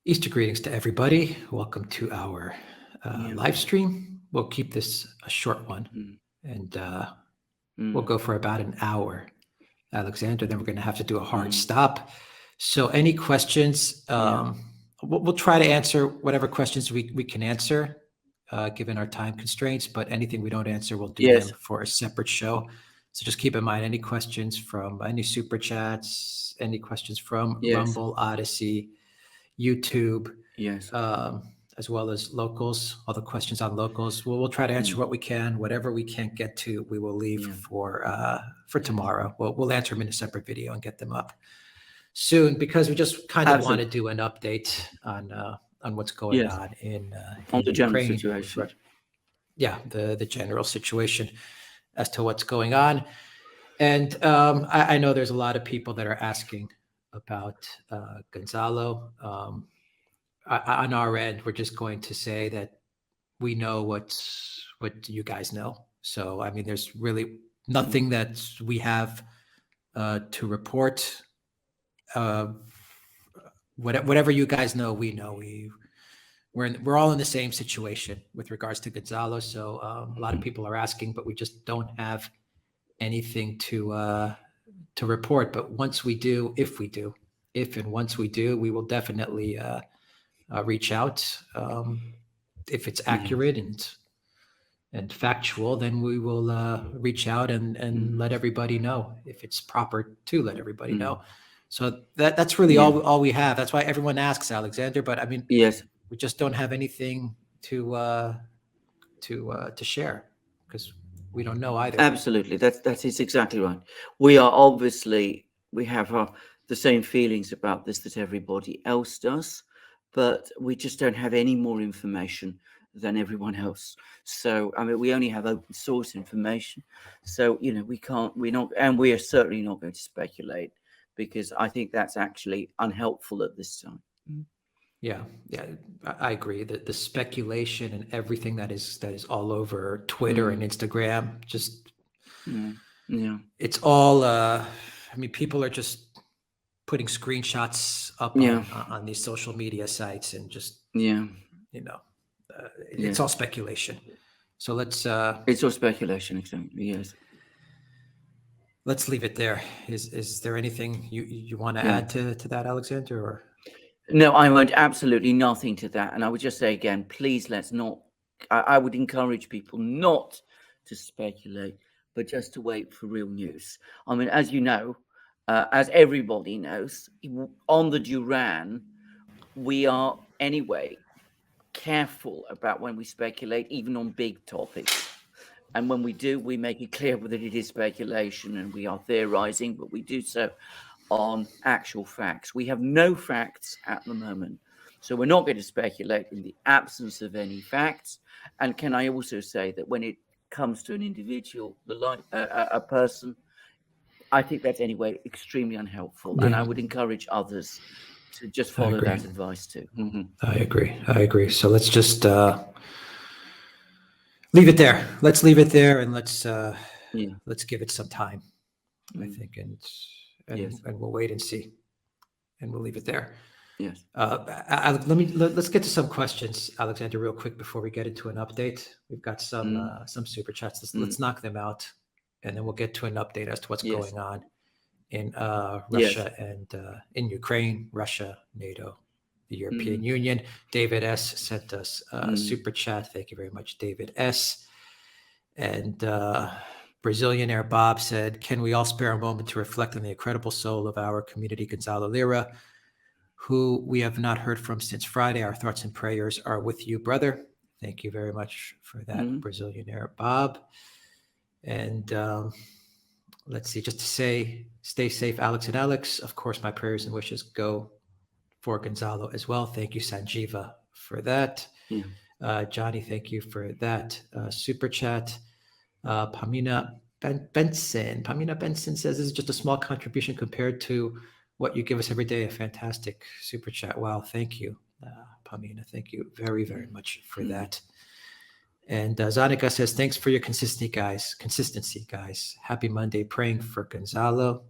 Easter greetings to everybody. Welcome to our Yeah. live stream. We'll keep this a short one, and we'll go for about an hour, Alexander. Then we're going to have to do a hard stop. So any questions, we'll try to answer whatever questions we can answer, given our time constraints, but anything we don't answer, we'll do them for a separate show. So just keep in mind any questions from any super chats, any questions from Rumble, Odyssey, YouTube, as well as locals, all the questions on locals. We'll try to answer what we can. Whatever we can't get to, we will leave for tomorrow. We'll answer them in a separate video and get them up soon, because we just kind of want to do an update on what's going on in the general Ukraine. situation. Yeah, the general situation as to what's going on. And I know there's a lot of people that are asking about Gonzalo. On our end, we're just going to say that we know what you guys know. So, I mean, there's really nothing that we have to report. Whatever you guys know, we know. We're all in the same situation with regards to Gonzalo. So a lot of people are asking, but we just don't have anything to report. But once we do, if once we do, we will definitely reach out. If it's accurate and factual, then we will reach out and let everybody know, if it's proper to let everybody know. So that's really all we have. That's why everyone asks, Alexander. But I mean, we just don't have anything to share, because we don't know either. Absolutely, that is exactly right. We have the same feelings about this that everybody else does, but we just don't have any more information than everyone else. So, I mean, we only have open source information. So, we are certainly not going to speculate, because I think that's actually unhelpful at this time. Yeah, I agree that the speculation and everything that is all over Twitter and Instagram, just it's all. I mean, people are just putting screenshots up on these social media sites, and just it's all speculation. So let's. It's all speculation, exactly. Yes. Let's leave it there. Is there anything you want to add to that, Alexander? Or no, I won't. Absolutely nothing to that. And I would just say again, please, let's not. I would encourage people not to speculate, but just to wait for real news. I mean, as you know, as everybody knows, on the Duran, we are anyway careful about when we speculate, even on big topics. And when we do, we make it clear that it is speculation and we are theorizing, but we do so on actual facts. We have no facts at the moment, so we're not going to speculate in the absence of any facts. And can I also say that when it comes to an individual, a person, I think that's anyway extremely unhelpful. And I would encourage others to just follow that advice too. I agree. So let's just leave it there. Let's leave it there, and let's give it some time, I think, and we'll wait and see, and we'll leave it there. Yes. Let's get to some questions, Alexander, real quick before we get into an update. We've got some super chats. Let's knock them out, and then we'll get to an update as to what's going on in Russia and in Ukraine, Russia, NATO, the European Union. David S. sent us a super chat. Thank you very much, David S. And Brazilianaire Bob said, "Can we all spare a moment to reflect on the incredible soul of our community, Gonzalo Lira, who we have not heard from since Friday? Our thoughts and prayers are with you, brother." Thank you very much for that, Brazilianaire Bob. And let's see, just to say, stay safe, Alex and Alex. Of course, my prayers and wishes go for Gonzalo as well. Thank you, Sanjiva, for that. Johnny, thank you for that super chat. Pamina Benson says, "This is just a small contribution compared to what you give us every day." A fantastic super chat. Wow, thank you, Pamina. Thank you very, very much for that. And Zanika says, "Thanks for your consistency, guys. Happy Monday. Praying for Gonzalo."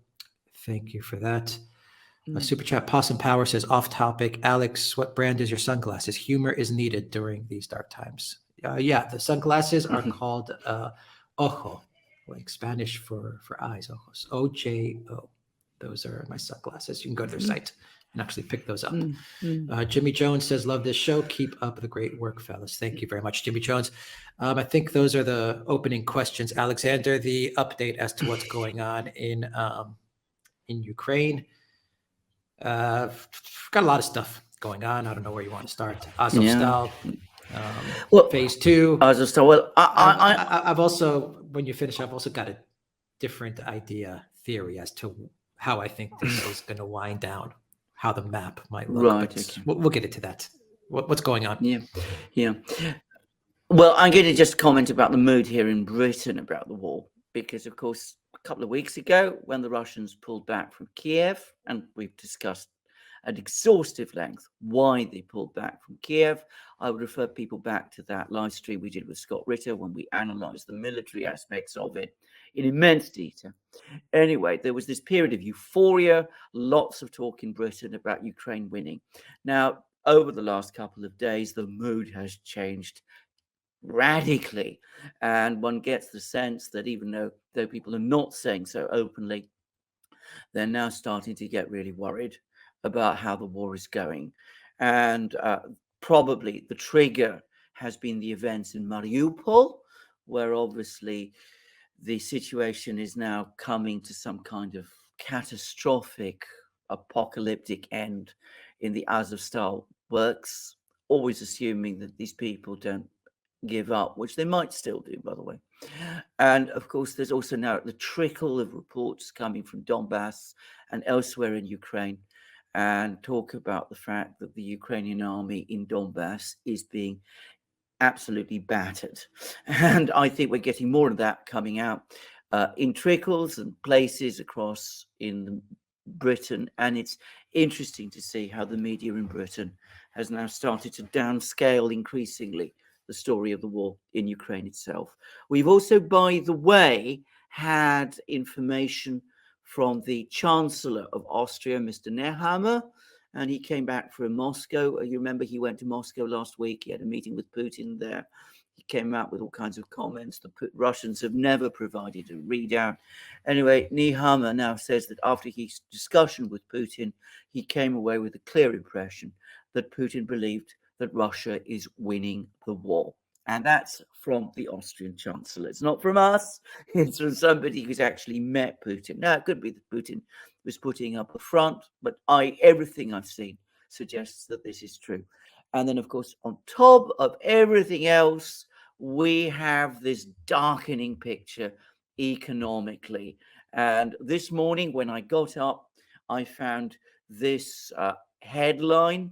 Thank you for that. A super chat. Possum Power says, off topic. Alex, what brand is your sunglasses? Humor is needed during these dark times. Yeah, the sunglasses are called ojo, like Spanish for eyes. Ojos. OJO. Those are my sunglasses. You can go to their site and actually pick those up. Jimmy Jones says, love this show. Keep up the great work, fellas. Thank you very much, Jimmy Jones. I think those are the opening questions. Alexander, the update as to what's going on in Ukraine. Got a lot of stuff going on. I don't know where you want to start. Azovstal, Well, phase 2. Azovstal. Well, I've also, when you finish, I've also got a different theory as to how I think this is going to wind down, how the map might look. Right. But we'll get into that. What's going on? Yeah. Well, I'm going to just comment about the mood here in Britain about the war, because, of course, a couple of weeks ago, when the Russians pulled back from Kiev, and we've discussed at exhaustive length why they pulled back from Kiev, I would refer people back to that live stream we did with Scott Ritter when we analysed the military aspects of it in immense detail. Anyway, there was this period of euphoria, lots of talk in Britain about Ukraine winning. Now, over the last couple of days, the mood has changed radically, and one gets the sense that even though people are not saying so openly, they're now starting to get really worried about how the war is going. And probably the trigger has been the events in Mariupol, where obviously the situation is now coming to some kind of catastrophic, apocalyptic end in the Azovstal works, always assuming that these people don't give up, which they might still do, by the way. And of course, there's also now the trickle of reports coming from Donbass and elsewhere in Ukraine, and talk about the fact that the Ukrainian army in Donbass is being absolutely battered. And I think we're getting more of that coming out in trickles and places across in Britain. And it's interesting to see how the media in Britain has now started to downscale increasingly the story of the war in Ukraine itself. We've also, by the way, had information from the Chancellor of Austria, Mr. Nehammer, and he came back from Moscow. You remember he went to Moscow last week. He had a meeting with Putin there. He came out with all kinds of comments. The Russians have never provided a readout. Anyway, Nehammer now says that after his discussion with Putin, he came away with a clear impression that Putin believed that Russia is winning the war. And that's from the Austrian Chancellor. It's not from us. It's from somebody who's actually met Putin. Now, it could be that Putin was putting up a front, but everything I've seen suggests that this is true. And then, of course, on top of everything else, we have this darkening picture economically. And this morning, when I got up, I found this headline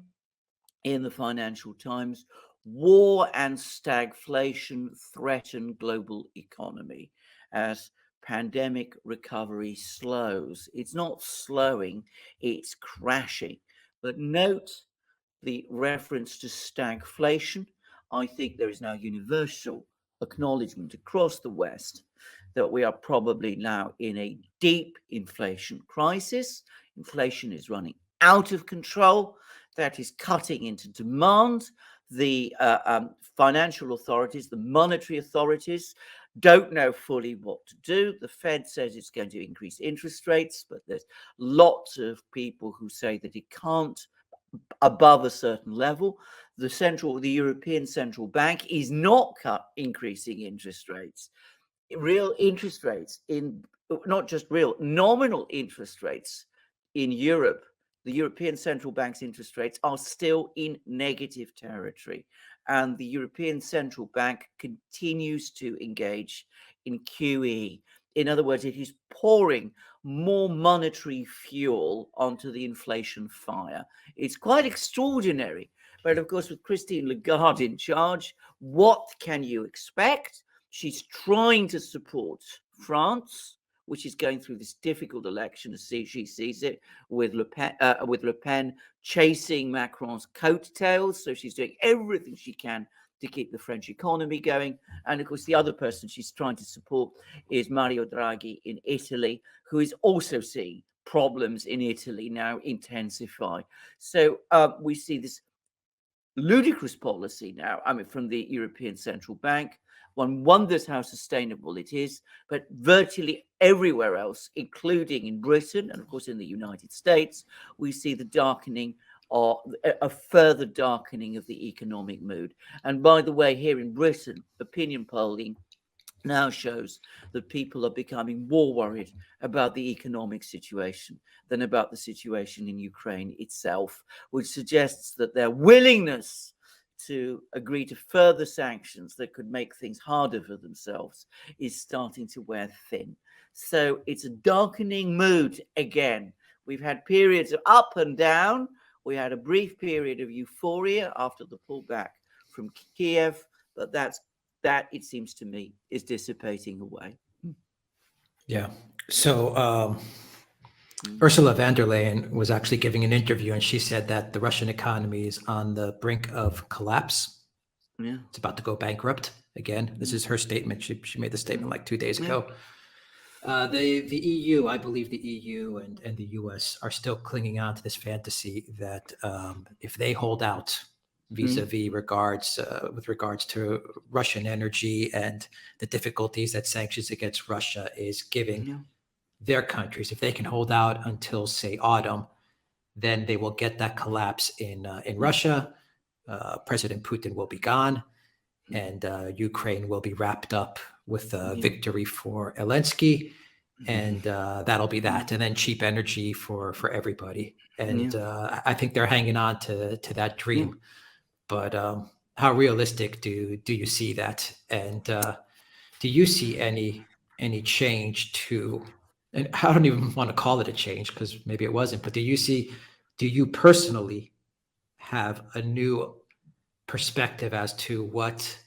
in the Financial Times: war and stagflation threaten global economy as pandemic recovery slows. It's not slowing, it's crashing. But note the reference to stagflation. I think there is now universal acknowledgement across the West that we are probably now in a deep inflation crisis. Inflation is running out of control. That is cutting into demand. The financial authorities, the monetary authorities, don't know fully what to do. The Fed says it's going to increase interest rates, but there's lots of people who say that it can't above a certain level. The European Central Bank is not increasing interest rates. Real interest rates not just real, nominal interest rates in Europe, the European Central Bank's interest rates are still in negative territory. And the European Central Bank continues to engage in QE. In other words, it is pouring more monetary fuel onto the inflation fire. It's quite extraordinary. But of course, with Christine Lagarde in charge, what can you expect? She's trying to support France, which is going through this difficult election, as she sees it, with Le Pen chasing Macron's coattails. So she's doing everything she can to keep the French economy going. And of course, the other person she's trying to support is Mario Draghi in Italy, who is also seeing problems in Italy now intensify. So we see this ludicrous policy now, from the European Central Bank. One wonders how sustainable it is, but virtually everywhere else, including in Britain and of course in the United States, we see the darkening or a further darkening of the economic mood. And by the way, here in Britain, opinion polling now shows that people are becoming more worried about the economic situation than about the situation in Ukraine itself, which suggests that their willingness to agree to further sanctions that could make things harder for themselves is starting to wear thin. So it's a darkening mood again. We've had periods of up and down. We had a brief period of euphoria after the pullback from Kiev, but that, it seems to me, is dissipating away. Yeah. So Ursula von der Leyen was actually giving an interview, and she said that the Russian economy is on the brink of collapse. Yeah. It's about to go bankrupt again. This is her statement. She made the statement like 2 days ago. The EU, I believe the EU and the US are still clinging on to this fantasy that if they hold out vis-a-vis with regards to Russian energy and the difficulties that sanctions against Russia is giving their countries, if they can hold out until, say, autumn, then they will get that collapse in Russia. President Putin will be gone, and Ukraine will be wrapped up with a victory for Zelensky, and that'll be that. And then cheap energy for everybody. And I think they're hanging on to that dream. But how realistic do you see that? And do you see any change to? And I don't even want to call it a change because maybe it wasn't. But do you personally have a new perspective as to what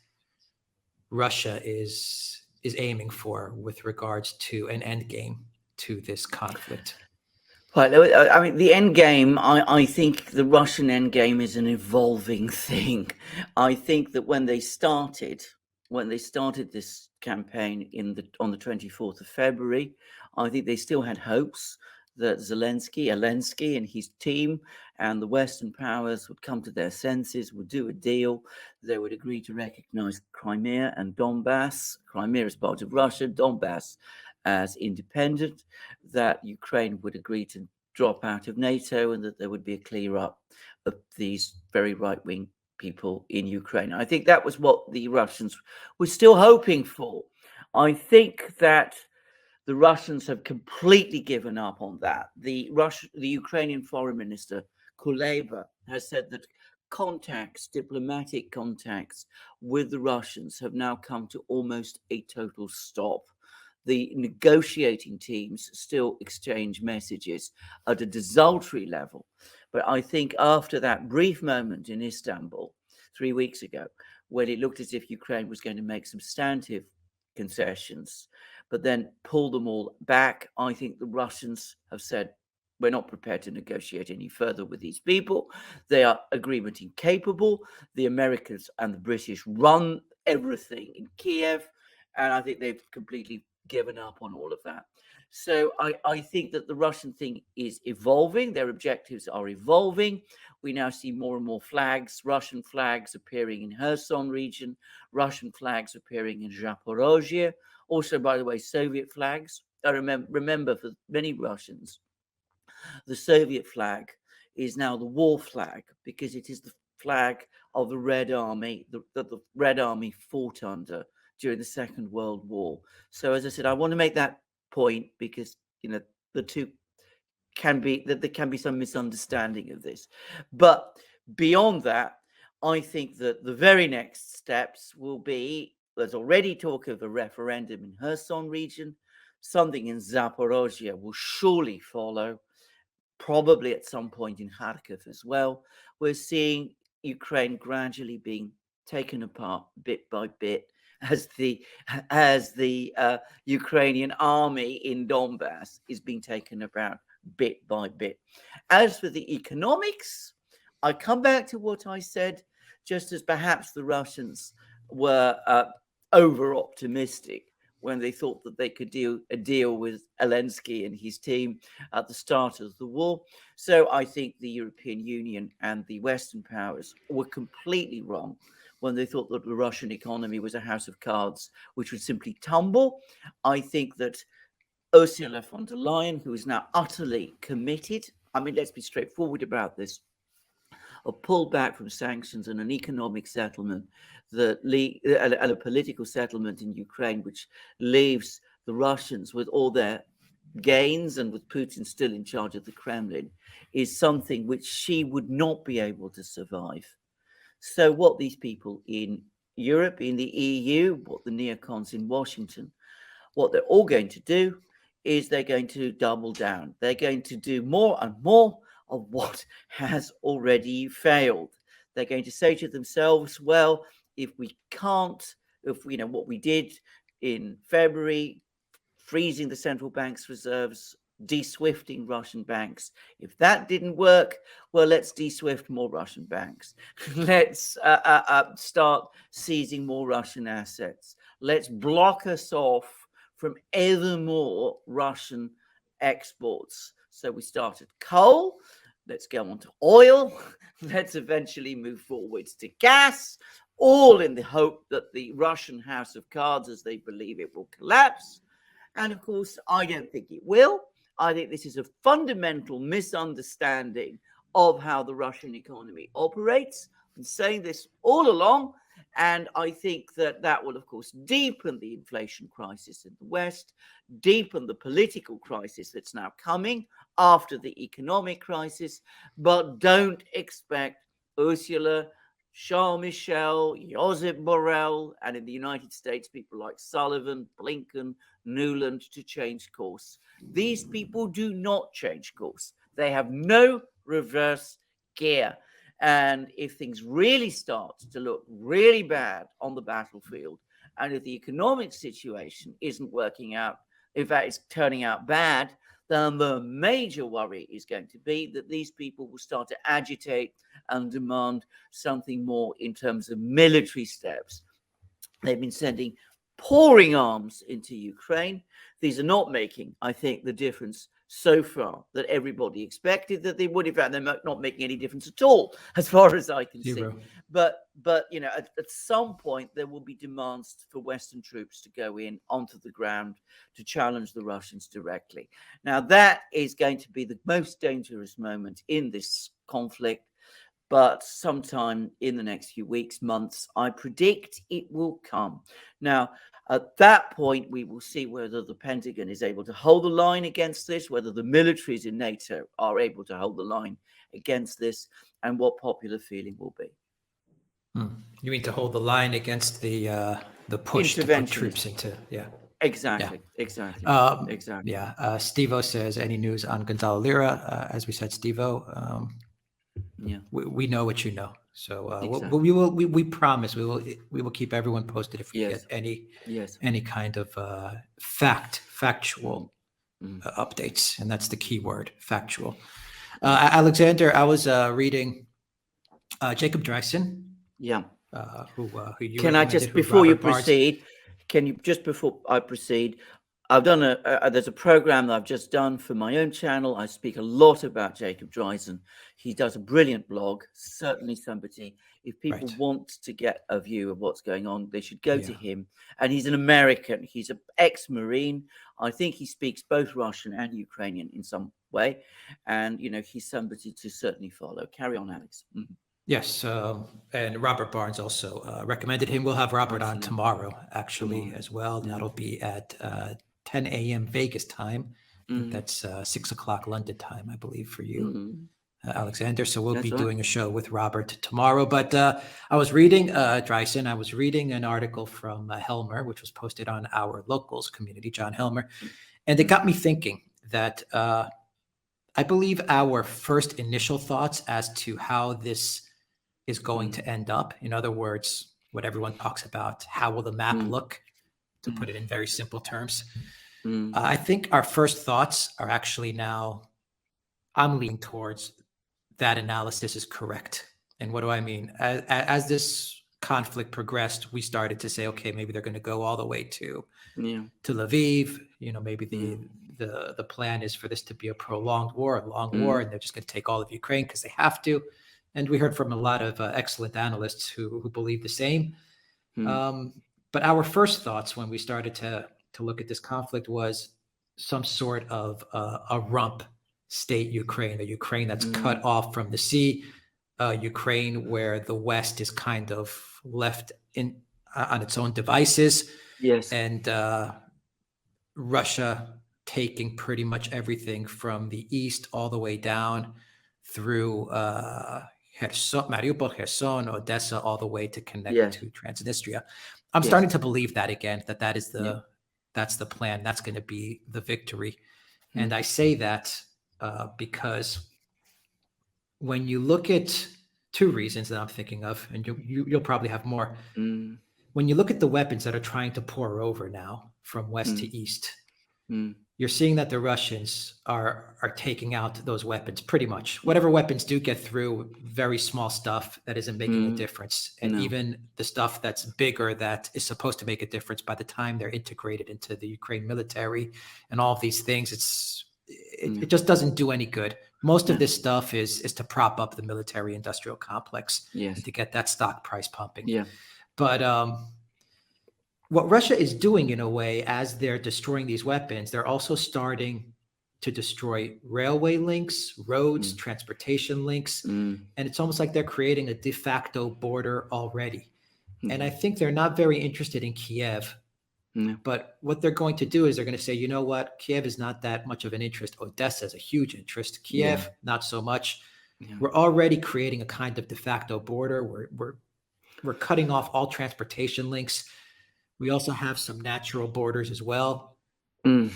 Russia is aiming for with regards to an end game to this conflict? Right. I mean, the end game, I think the Russian end game is an evolving thing. I think that when they started this campaign on the 24th of February, I think they still had hopes that Zelensky and his team and the Western powers would come to their senses, would do a deal. They would agree to recognize Crimea and Donbass, Crimea as part of Russia, Donbass as independent, that Ukraine would agree to drop out of NATO, and that there would be a clear up of these very right-wing people in Ukraine. I think that was what the Russians were still hoping for. I think that the Russians have completely given up on that. The Ukrainian foreign minister, Kuleba, has said that diplomatic contacts with the Russians have now come to almost a total stop. The negotiating teams still exchange messages at a desultory level. But I think after that brief moment in Istanbul 3 weeks ago, when it looked as if Ukraine was going to make substantive concessions, but then pull them all back, I think the Russians have said, we're not prepared to negotiate any further with these people. They are agreement incapable. The Americans and the British run everything in Kiev, and I think they've completely given up on all of that. So I think that the Russian thing is evolving. Their objectives are evolving. We now see more and more flags, Russian flags appearing in Kherson region, Russian flags appearing in Zaporozhye. Also, by the way, Soviet flags. I remember for many Russians, the Soviet flag is now the war flag because it is the flag of the Red Army that the Red Army fought under during the Second World War. So, as I said, I want to make that point because the two can be that there can be some misunderstanding of this. But beyond that, I think that the very next steps will be, there's already talk of a referendum in Kherson region, something in Zaporozhye will surely follow, probably at some point in Kharkiv as well. We're seeing Ukraine gradually being taken apart bit by bit as the Ukrainian army in Donbass is being taken apart bit by bit. As for the economics, I come back to what I said, just as perhaps the Russians were over optimistic. when they thought that they could do a deal with Zelensky and his team at the start of the war. So I think the European Union and the Western powers were completely wrong when they thought that the Russian economy was a house of cards which would simply tumble. I think that Ursula von der Leyen, who is now utterly committed, I mean, let's be straightforward about this, a pullback from sanctions and an economic settlement and a political settlement in Ukraine, which leaves the Russians with all their gains and with Putin still in charge of the Kremlin, is something which she would not be able to survive. So what these people in Europe, in the EU, what the neocons in Washington, what they're all going to do is they're going to double down. They're going to do more and more of what has already failed. They're going to say to themselves, well, if we can't, if we know what we did in February, freezing the central bank's reserves, de-swifting Russian banks, if that didn't work, well, let's de-swift more Russian banks. Let's start seizing more Russian assets. Let's block us off from ever more Russian exports. So we started coal, let's go on to oil, let's eventually move forwards to gas, all in the hope that the Russian house of cards, as they believe it, will collapse. And of course, I don't think it will. I think this is a fundamental misunderstanding of how the Russian economy operates. I've been saying this all along. And I think that that will, of course, deepen the inflation crisis in the West, deepen the political crisis that's now coming after the economic crisis. But don't expect Ursula, Charles Michel, Josep Borrell, and in the United States, people like Sullivan, Blinken, Nuland to change course. These people do not change course. They have no reverse gear. And if things really start to look really bad on the battlefield, and if the economic situation isn't working out, in fact, it's turning out bad, then the major worry is going to be that these people will start to agitate and demand something more in terms of military steps. They've been sending pouring arms into Ukraine. These are not making, I think, the difference so far that everybody expected that they would. In fact, they're not making any difference at all, as far as I can see. But you know, at some point there will be demands for Western troops to go in onto the ground to challenge the Russians directly. Now, that is going to be the most dangerous moment in this conflict. But sometime in the next few weeks, months, I predict it will come. Now, at that point, we will see whether the Pentagon is able to hold the line against this, whether the militaries in NATO are able to hold the line against this, and what popular feeling will be. You mean to hold the line against the push to put troops into? Yeah. Exactly. Yeah. Exactly. Yeah. Steve-O says, any news on Gonzalo Lira? As we said, Steve-O, yeah, we know what you know. So exactly. we promise we will keep everyone posted if we get any kind of factual updates, and that's the key word, factual. Alexander, I was reading Jacob Dreisen. Yeah. Who you can I just before you proceed? Can you just before I proceed? I've done there's a program that I've just done for my own channel. I speak a lot about Jacob Dreisen. He does a brilliant blog. Certainly somebody, if people want to get a view of what's going on, they should go to him. And he's an American. He's an ex-Marine. I think he speaks both Russian and Ukrainian in some way. And, you know, he's somebody to certainly follow. Carry on, Alex. Mm-hmm. Yes, and Robert Barnes also recommended him. We'll have Robert on tomorrow, actually, as well. And that'll be at 10 a.m. Vegas time. I think that's 6 o'clock London time, I believe, for you, Alexander. So we'll be doing a show with Robert tomorrow. But I was reading, Dreisen, I was reading an article from Helmer, which was posted on our locals community, John Helmer. And it got me thinking that I believe our first initial thoughts as to how this is going to end up, in other words, what everyone talks about, how will the map look, to put it in very simple terms. I think our first thoughts are actually now, I'm leaning towards that analysis is correct. And what do I mean? As this conflict progressed, we started to say, okay, maybe they're going to go all the way to Lviv. Maybe the plan is for this to be a prolonged war, a long war, and they're just going to take all of Ukraine because they have to. And we heard from a lot of excellent analysts who believe the same. But our first thoughts when we started to look at this conflict was some sort of a rump state Ukraine, a Ukraine that's cut off from the sea, Ukraine where the West is kind of left on its own devices. Yes. And Russia taking pretty much everything from the east all the way down through Kherson, Mariupol, Kherson, Odessa, all the way to connect to Transnistria. I'm starting to believe that again, that is that's the plan. That's going to be the victory. And I say that because when you look at two reasons that I'm thinking of, and you'll probably have more. When you look at the weapons that are trying to pour over now from west to east, you're seeing that the Russians are taking out those weapons pretty much. Whatever weapons do get through, very small stuff that isn't making a difference. And even the stuff that's bigger that is supposed to make a difference, by the time they're integrated into the Ukraine military and all of these things, it just doesn't do any good. Most of this stuff is to prop up the military industrial complex and to get that stock price pumping. But what Russia is doing, in a way, as they're destroying these weapons, they're also starting to destroy railway links, roads, transportation links. And it's almost like they're creating a de facto border already. And I think they're not very interested in Kiev. But what they're going to do is they're going to say, you know what? Kiev is not that much of an interest. Odessa is a huge interest. Kiev, not so much. We're already creating a kind of de facto border. We're cutting off all transportation links. We also have some natural borders as well. We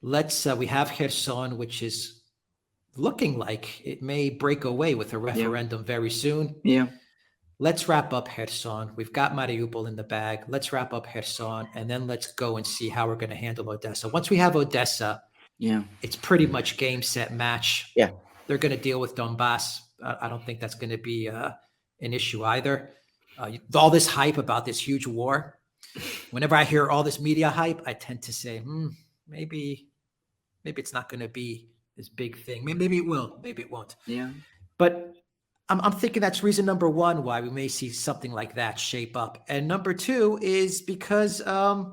have Kherson, which is looking like it may break away with a referendum very soon. Let's wrap up Kherson. We've got Mariupol in the bag. Let's wrap up Kherson, and then let's go and see how we're going to handle Odessa. Once we have Odessa, it's pretty much game, set, match. They're going to deal with Donbass. I don't think that's going to be an issue either. All this hype about this huge war, whenever I hear all this media hype, I tend to say, maybe it's not going to be this big thing. Maybe it will. Maybe it won't. But I'm thinking that's reason number one why we may see something like that shape up. And number two is because I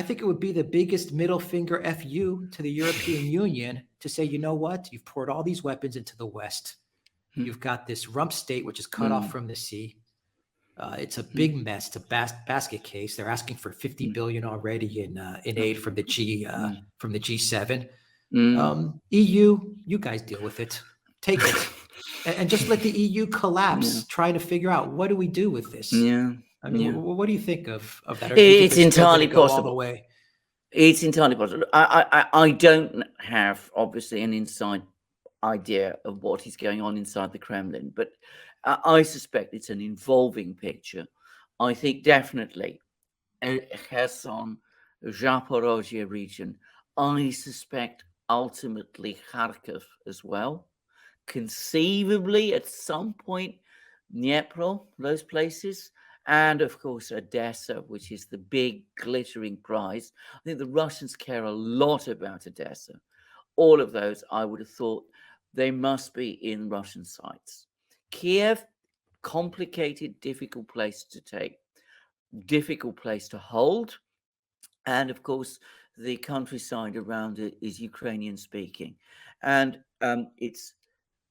think it would be the biggest middle finger FU to the European Union to say, you know what? You've poured all these weapons into the West. You've got this rump state, which is cut off from the sea. It's a big mess. It's a basket case. They're asking for 50 billion already in aid from the G7. EU, you guys deal with it. Take it, and just let the EU collapse. Trying to figure out, what do we do with this? I mean, what do you think of that? It's entirely possible. It's entirely possible. I don't have, obviously, an inside idea of what is going on inside the Kremlin, but I suspect it's an evolving picture. I think definitely Kherson, Zaporozhye region. I suspect ultimately Kharkiv as well. Conceivably, at some point, Dnipro, those places. And of course, Odessa, which is the big glittering prize. I think the Russians care a lot about Odessa. All of those, I would have thought, they must be in Russian sights. Kiev, complicated, difficult place to take, difficult place to hold. And of course, the countryside around it is Ukrainian speaking. And it's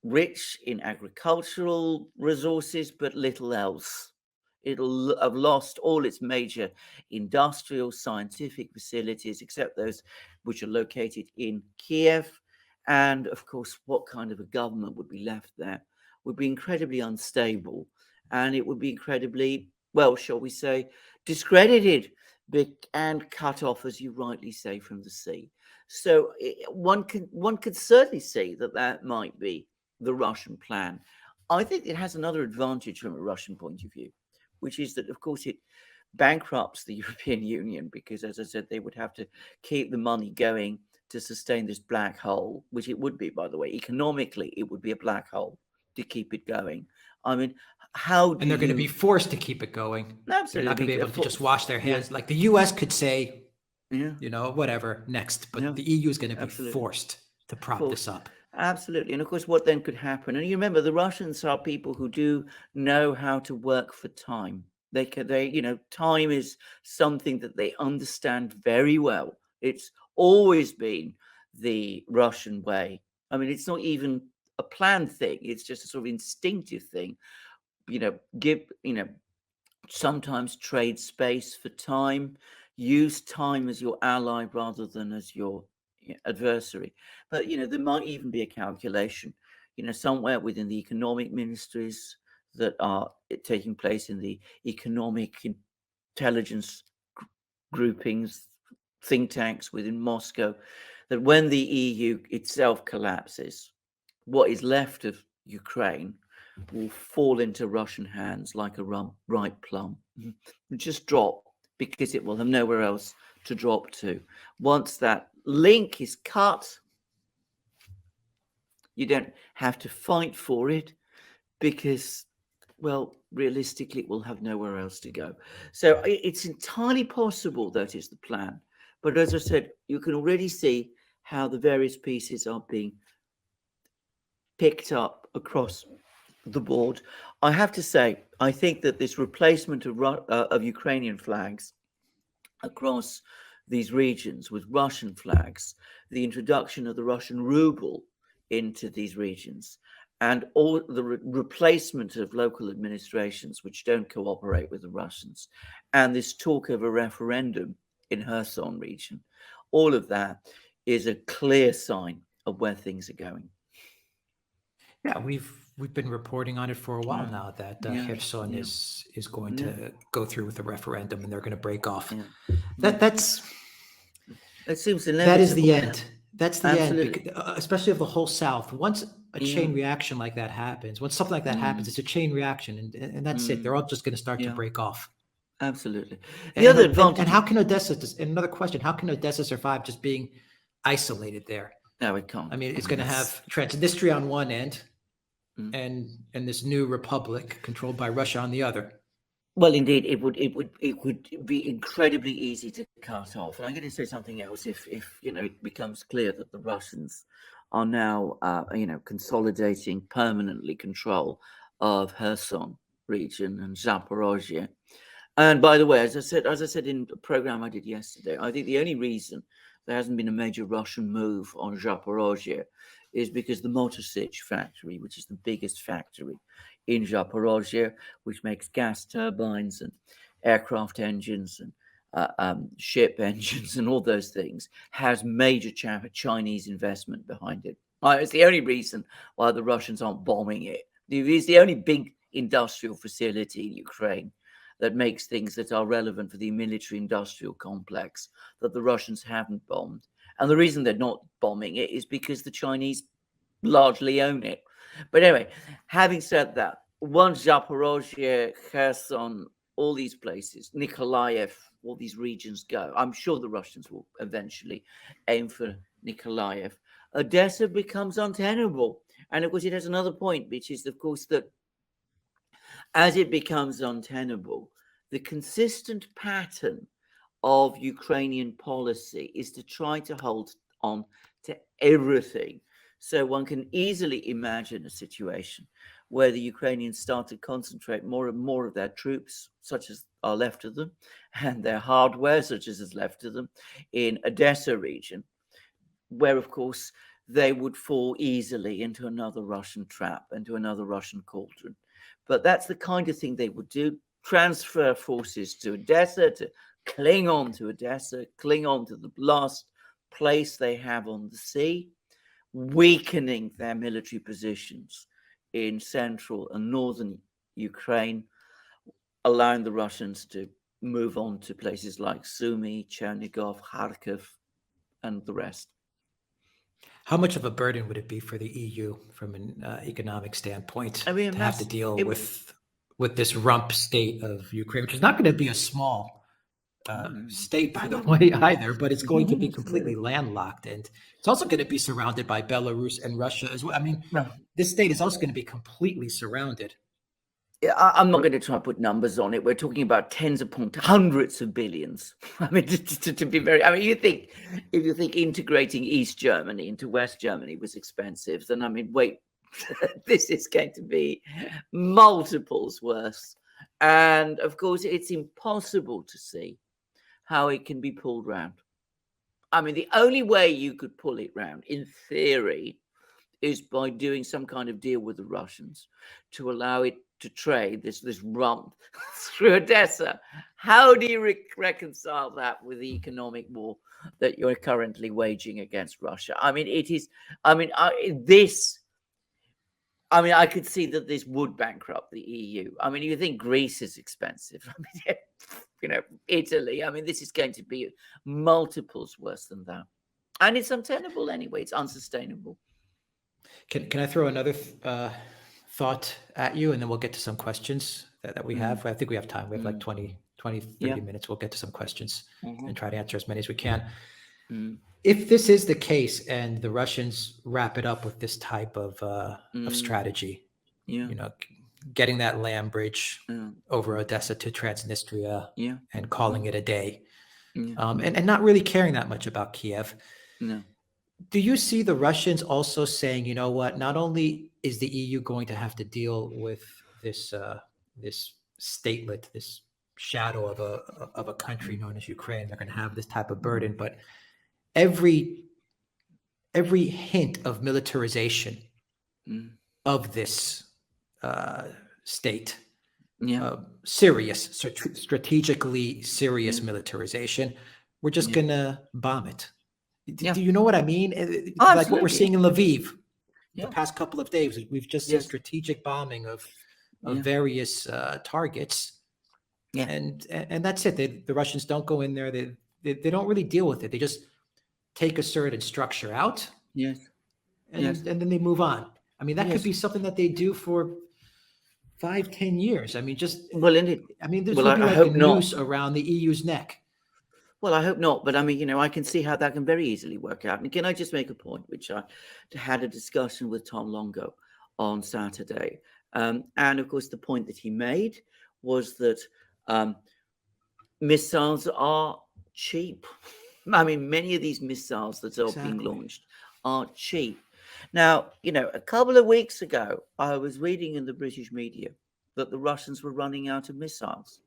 rich in agricultural resources, but little else. It'll have lost all its major industrial, scientific facilities, except those which are located in Kiev. And of course, what kind of a government would be left there would be incredibly unstable. And it would be incredibly, well, shall we say, discredited and cut off, as you rightly say, from the sea. So one could certainly see that might be the Russian plan. I think it has another advantage from a Russian point of view, which is that, of course, it bankrupts the European Union because, as I said, they would have to keep the money going to sustain this black hole, which it would be, by the way. Economically, it would be a black hole to keep it going. I mean, how do And they're going to be you forced to keep it going. They're not going to be absolutely able to just wash their hands. yeah, Like the US could say, yeah, whatever, next. But yeah, the EU is going to be absolutely. forced to prop Forced. this up. Absolutely. And of course, what then could happen? And you remember, the Russians are people who do know how to work for time. Time is something that they understand very well. It's always been the Russian way. I mean, it's not even a planned thing. It's just a sort of instinctive thing. Sometimes trade space for time, use time as your ally rather than as your adversary. But there might even be a calculation, somewhere within the economic ministries that are taking place in the economic intelligence groupings, think tanks within Moscow, that when the EU itself collapses, what is left of Ukraine will fall into Russian hands like a ripe plum. Just drop, because it will have nowhere else to drop to. Once that link is cut, you don't have to fight for it, because, well, realistically, it will have nowhere else to go. So it's entirely possible that is the plan. But as I said, you can already see how the various pieces are being picked up across the board. I have to say, I think that this replacement of Ukrainian flags across these regions with Russian flags, the introduction of the Russian ruble into these regions, and all the replacement of local administrations which don't cooperate with the Russians, and this talk of a referendum in Kherson region, all of that is a clear sign of where things are going. Yeah, we've been reporting on it for a while now that Kherson is going to go through with the referendum, and they're going to break off. It seems inevitable. That is the end. That's the Absolutely. end, especially of the whole South. Once a chain reaction like that happens, when something like that happens, it's a chain reaction, and that's it. They're all just going to start to break off. Absolutely. The other advantage, and how can Odessa? Another question: how can Odessa survive just being isolated there? No, it can't. I mean, it's going to have Transnistria on one end, and this new republic controlled by Russia on the other. Well, indeed, it would be incredibly easy to cut off. And I'm going to say something else. If it becomes clear that the Russians are now consolidating permanently control of Kherson region and Zaporozhye. And by the way, as I said in the program I did yesterday, I think the only reason there hasn't been a major Russian move on Zaporozhye is because the Motorsich factory, which is the biggest factory in Zaporozhye, which makes gas turbines and aircraft engines and ship engines and all those things, has major Chinese investment behind it. It's the only reason why the Russians aren't bombing it. It's the only big industrial facility in Ukraine that makes things that are relevant for the military-industrial complex that the Russians haven't bombed. And the reason they're not bombing it is because the Chinese largely own it. But anyway, having said that, once Zaporozhye, Kherson, all these places, Nikolaev, all these regions go, I'm sure the Russians will eventually aim for Nikolaev. Odessa becomes untenable. And of course, it has another point, which is, of course, that as it becomes untenable, the consistent pattern of Ukrainian policy is to try to hold on to everything. So one can easily imagine a situation where the Ukrainians start to concentrate more and more of their troops, such as are left of them, and their hardware, such as is left of them, in Odessa region, where, of course, they would fall easily into another Russian trap, into another Russian cauldron. But that's the kind of thing they would do: transfer forces to Odessa, to cling on to Odessa, cling on to the last place they have on the sea, weakening their military positions in central and northern Ukraine, allowing the Russians to move on to places like Sumy, Chernigov, Kharkiv, and the rest. How much of a burden would it be for the EU from an economic standpoint to have to deal with this rump state of Ukraine, which is not going to be a small state, by the way, either, but it's going to be completely landlocked. And it's also going to be surrounded by Belarus and Russia as well. I mean, this state is also going to be completely surrounded. I'm not going to try and put numbers on it. We're talking about tens of points, hundreds of billions. I mean, to be very, I mean, if you think integrating East Germany into West Germany was expensive, then I mean, wait, this is going to be multiples worse. And of course, it's impossible to see how it can be pulled round. I mean, the only way you could pull it round, in theory, is by doing some kind of deal with the Russians to allow it to trade this rum through Odessa. How do you reconcile that with the economic war that you're currently waging against Russia? I mean, it is. I mean, I could see that this would bankrupt the EU. I mean, you think Greece is expensive. I mean, Italy. I mean, this is going to be multiples worse than that. And it's untenable anyway. It's unsustainable. Can I throw another thought at you, and then we'll get to some questions that we have? I think we have time. We have like 20, 30 minutes. We'll get to some questions and try to answer as many as we can. If this is the case and the Russians wrap it up with this type of strategy, getting that land bridge over Odessa to Transnistria and calling it a day, and not really caring that much about Kiev. No. Do you see the Russians also saying, you know what, not only is the EU going to have to deal with this this statelet, this shadow of a country known as Ukraine, they're going to have this type of burden, but every hint of militarization of this state, serious, strategically serious militarization, we're just going to bomb it. Do you know what I mean? Like what we're seeing in Lviv the past couple of days. We've just seen strategic bombing of various targets. And that's it. The Russians don't go in there. They don't really deal with it. They just take a certain structure out. And then they move on. I mean, that could be something that they do for 5-10 years. I mean, there's going to be like a noose around the EU's neck. Well, I hope not, but I mean, I can see how that can very easily work out. And can I just make a point, which I had a discussion with Tom Longo on Saturday. And of course, the point that he made was that missiles are cheap. I mean, many of these missiles that are being launched are cheap. Now, a couple of weeks ago, I was reading in the British media that the Russians were running out of missiles.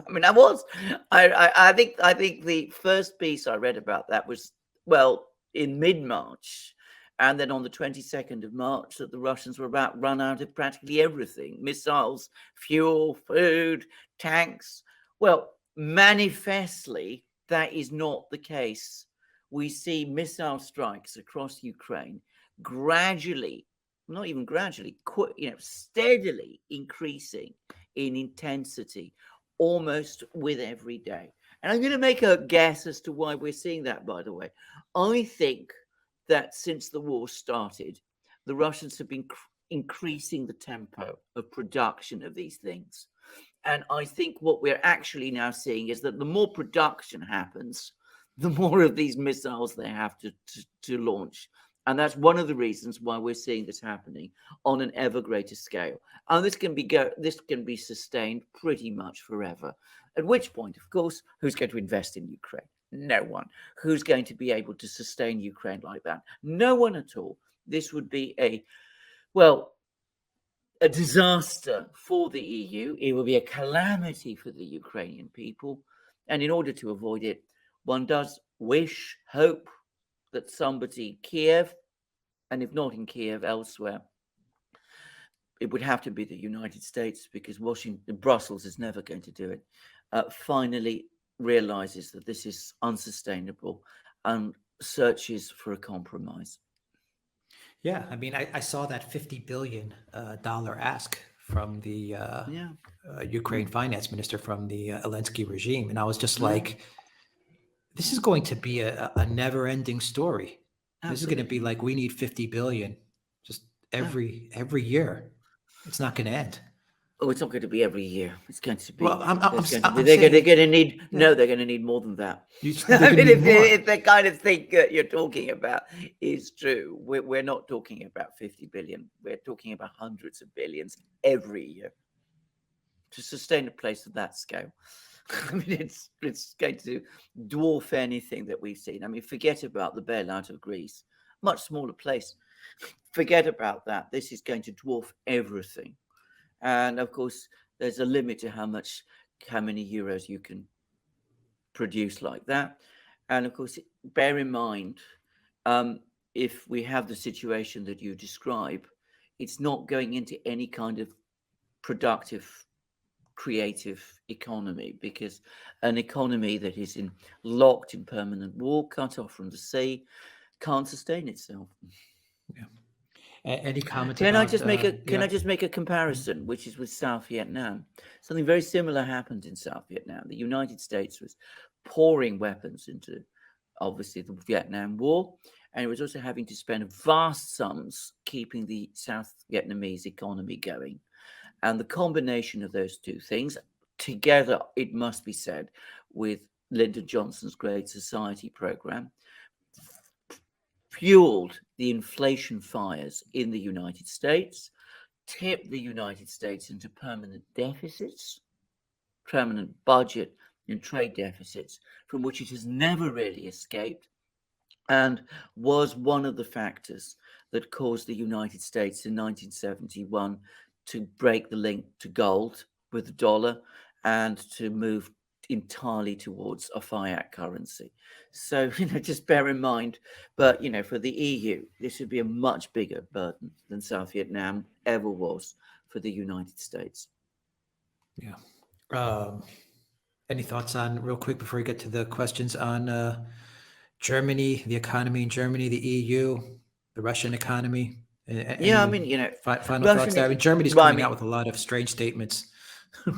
I mean, I think the first piece I read about that was, in mid-March. And then on the 22nd of March, that the Russians were about run out of practically everything: missiles, fuel, food, tanks. Well, manifestly, that is not the case. We see missile strikes across Ukraine gradually, not even gradually, steadily increasing in intensity, almost with every day. And I'm going to make a guess as to why we're seeing that, by the way. I think that since the war started, the Russians have been increasing the tempo of production of these things. And I think what we're actually now seeing is that the more production happens, the more of these missiles they have to launch. And that's one of the reasons why we're seeing this happening on an ever greater scale. And this can be sustained pretty much forever. At which point, of course, who's going to invest in Ukraine? No one. Who's going to be able to sustain Ukraine like that? No one at all. This would be a disaster for the EU. It will be a calamity for the Ukrainian people. And in order to avoid it, one does hope that somebody, Kiev, and if not in Kiev, elsewhere, it would have to be the United States, because Brussels is never going to do it, finally realizes that this is unsustainable and searches for a compromise. Yeah, I mean, I saw that $50 billion ask from the Ukraine finance minister from the Zolensky regime. And I was just like, this is going to be a never-ending story. Absolutely. This is going to be like, we need $50 billion just every year. It's not going to end. Oh, it's not going to be every year. It's going to be. Well, I'm They're saying going to need. yeah. No, they're going to need more than that. They're I gonna mean, need more. if the kind of thing that you're talking about is true, we're not talking about 50 billion. We're talking about hundreds of billions every year to sustain a place of that scale. I mean, it's going to dwarf anything that we've seen. I mean, forget about the bailout of Greece, much smaller place. Forget about that. This is going to dwarf everything. And of course, there's a limit to how many euros you can produce like that. And of course, bear in mind, if we have the situation that you describe, it's not going into any kind of productive, creative economy, because an economy that is locked in permanent war, cut off from the sea, can't sustain itself. Yeah. Any comment Can I about? just make a Can Yeah. I just make a comparison, which is with South Vietnam? Something very similar happened in South Vietnam. The United States was pouring weapons into, obviously, the Vietnam War, and it was also having to spend vast sums keeping the South Vietnamese economy going. And the combination of those two things, together, it must be said, with Lyndon Johnson's Great Society program, fueled the inflation fires in the United States, tipped the United States into permanent deficits, permanent budget and trade deficits, from which it has never really escaped, and was one of the factors that caused the United States in 1971 to break the link to gold with the dollar and to move entirely towards a fiat currency. So, just bear in mind, but, for the EU, this would be a much bigger burden than South Vietnam ever was for the United States. Yeah. Any thoughts on, real quick before we get to the questions, on Germany, the economy in Germany, the EU, the Russian economy? Yeah, I mean, final thoughts Russian, there? I mean, Germany's well, I coming out mean, with a lot of strange statements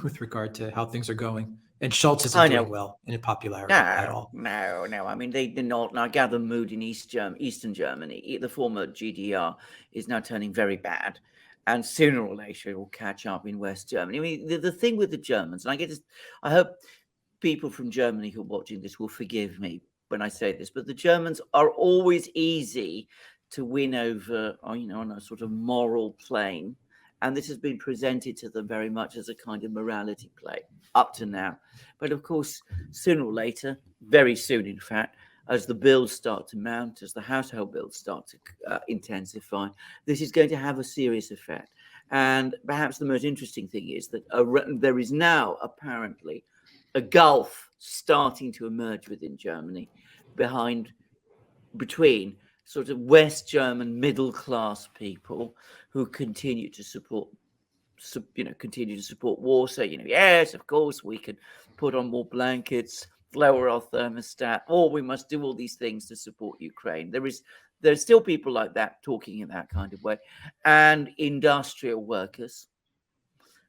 with regard to how things are going, and Schultz isn't I doing know. well in popularity at all. No. I mean, they did not. And I gather mood in Eastern Germany, the former GDR, is now turning very bad, and sooner or later it will catch up in West Germany. I mean, the thing with the Germans, and I hope people from Germany who are watching this will forgive me when I say this, but the Germans are always easy to win over, on a sort of moral plane. And this has been presented to them very much as a kind of morality play up to now. But of course, sooner or later, very soon, in fact, as the bills start to mount, as the household bills start to intensify, this is going to have a serious effect. And perhaps the most interesting thing is that there is now apparently a gulf starting to emerge within Germany between sort of West German middle class people who continue to support war. So, yes, of course, we can put on more blankets, lower our thermostat, or we must do all these things to support Ukraine. There's still people like that talking in that kind of way, and industrial workers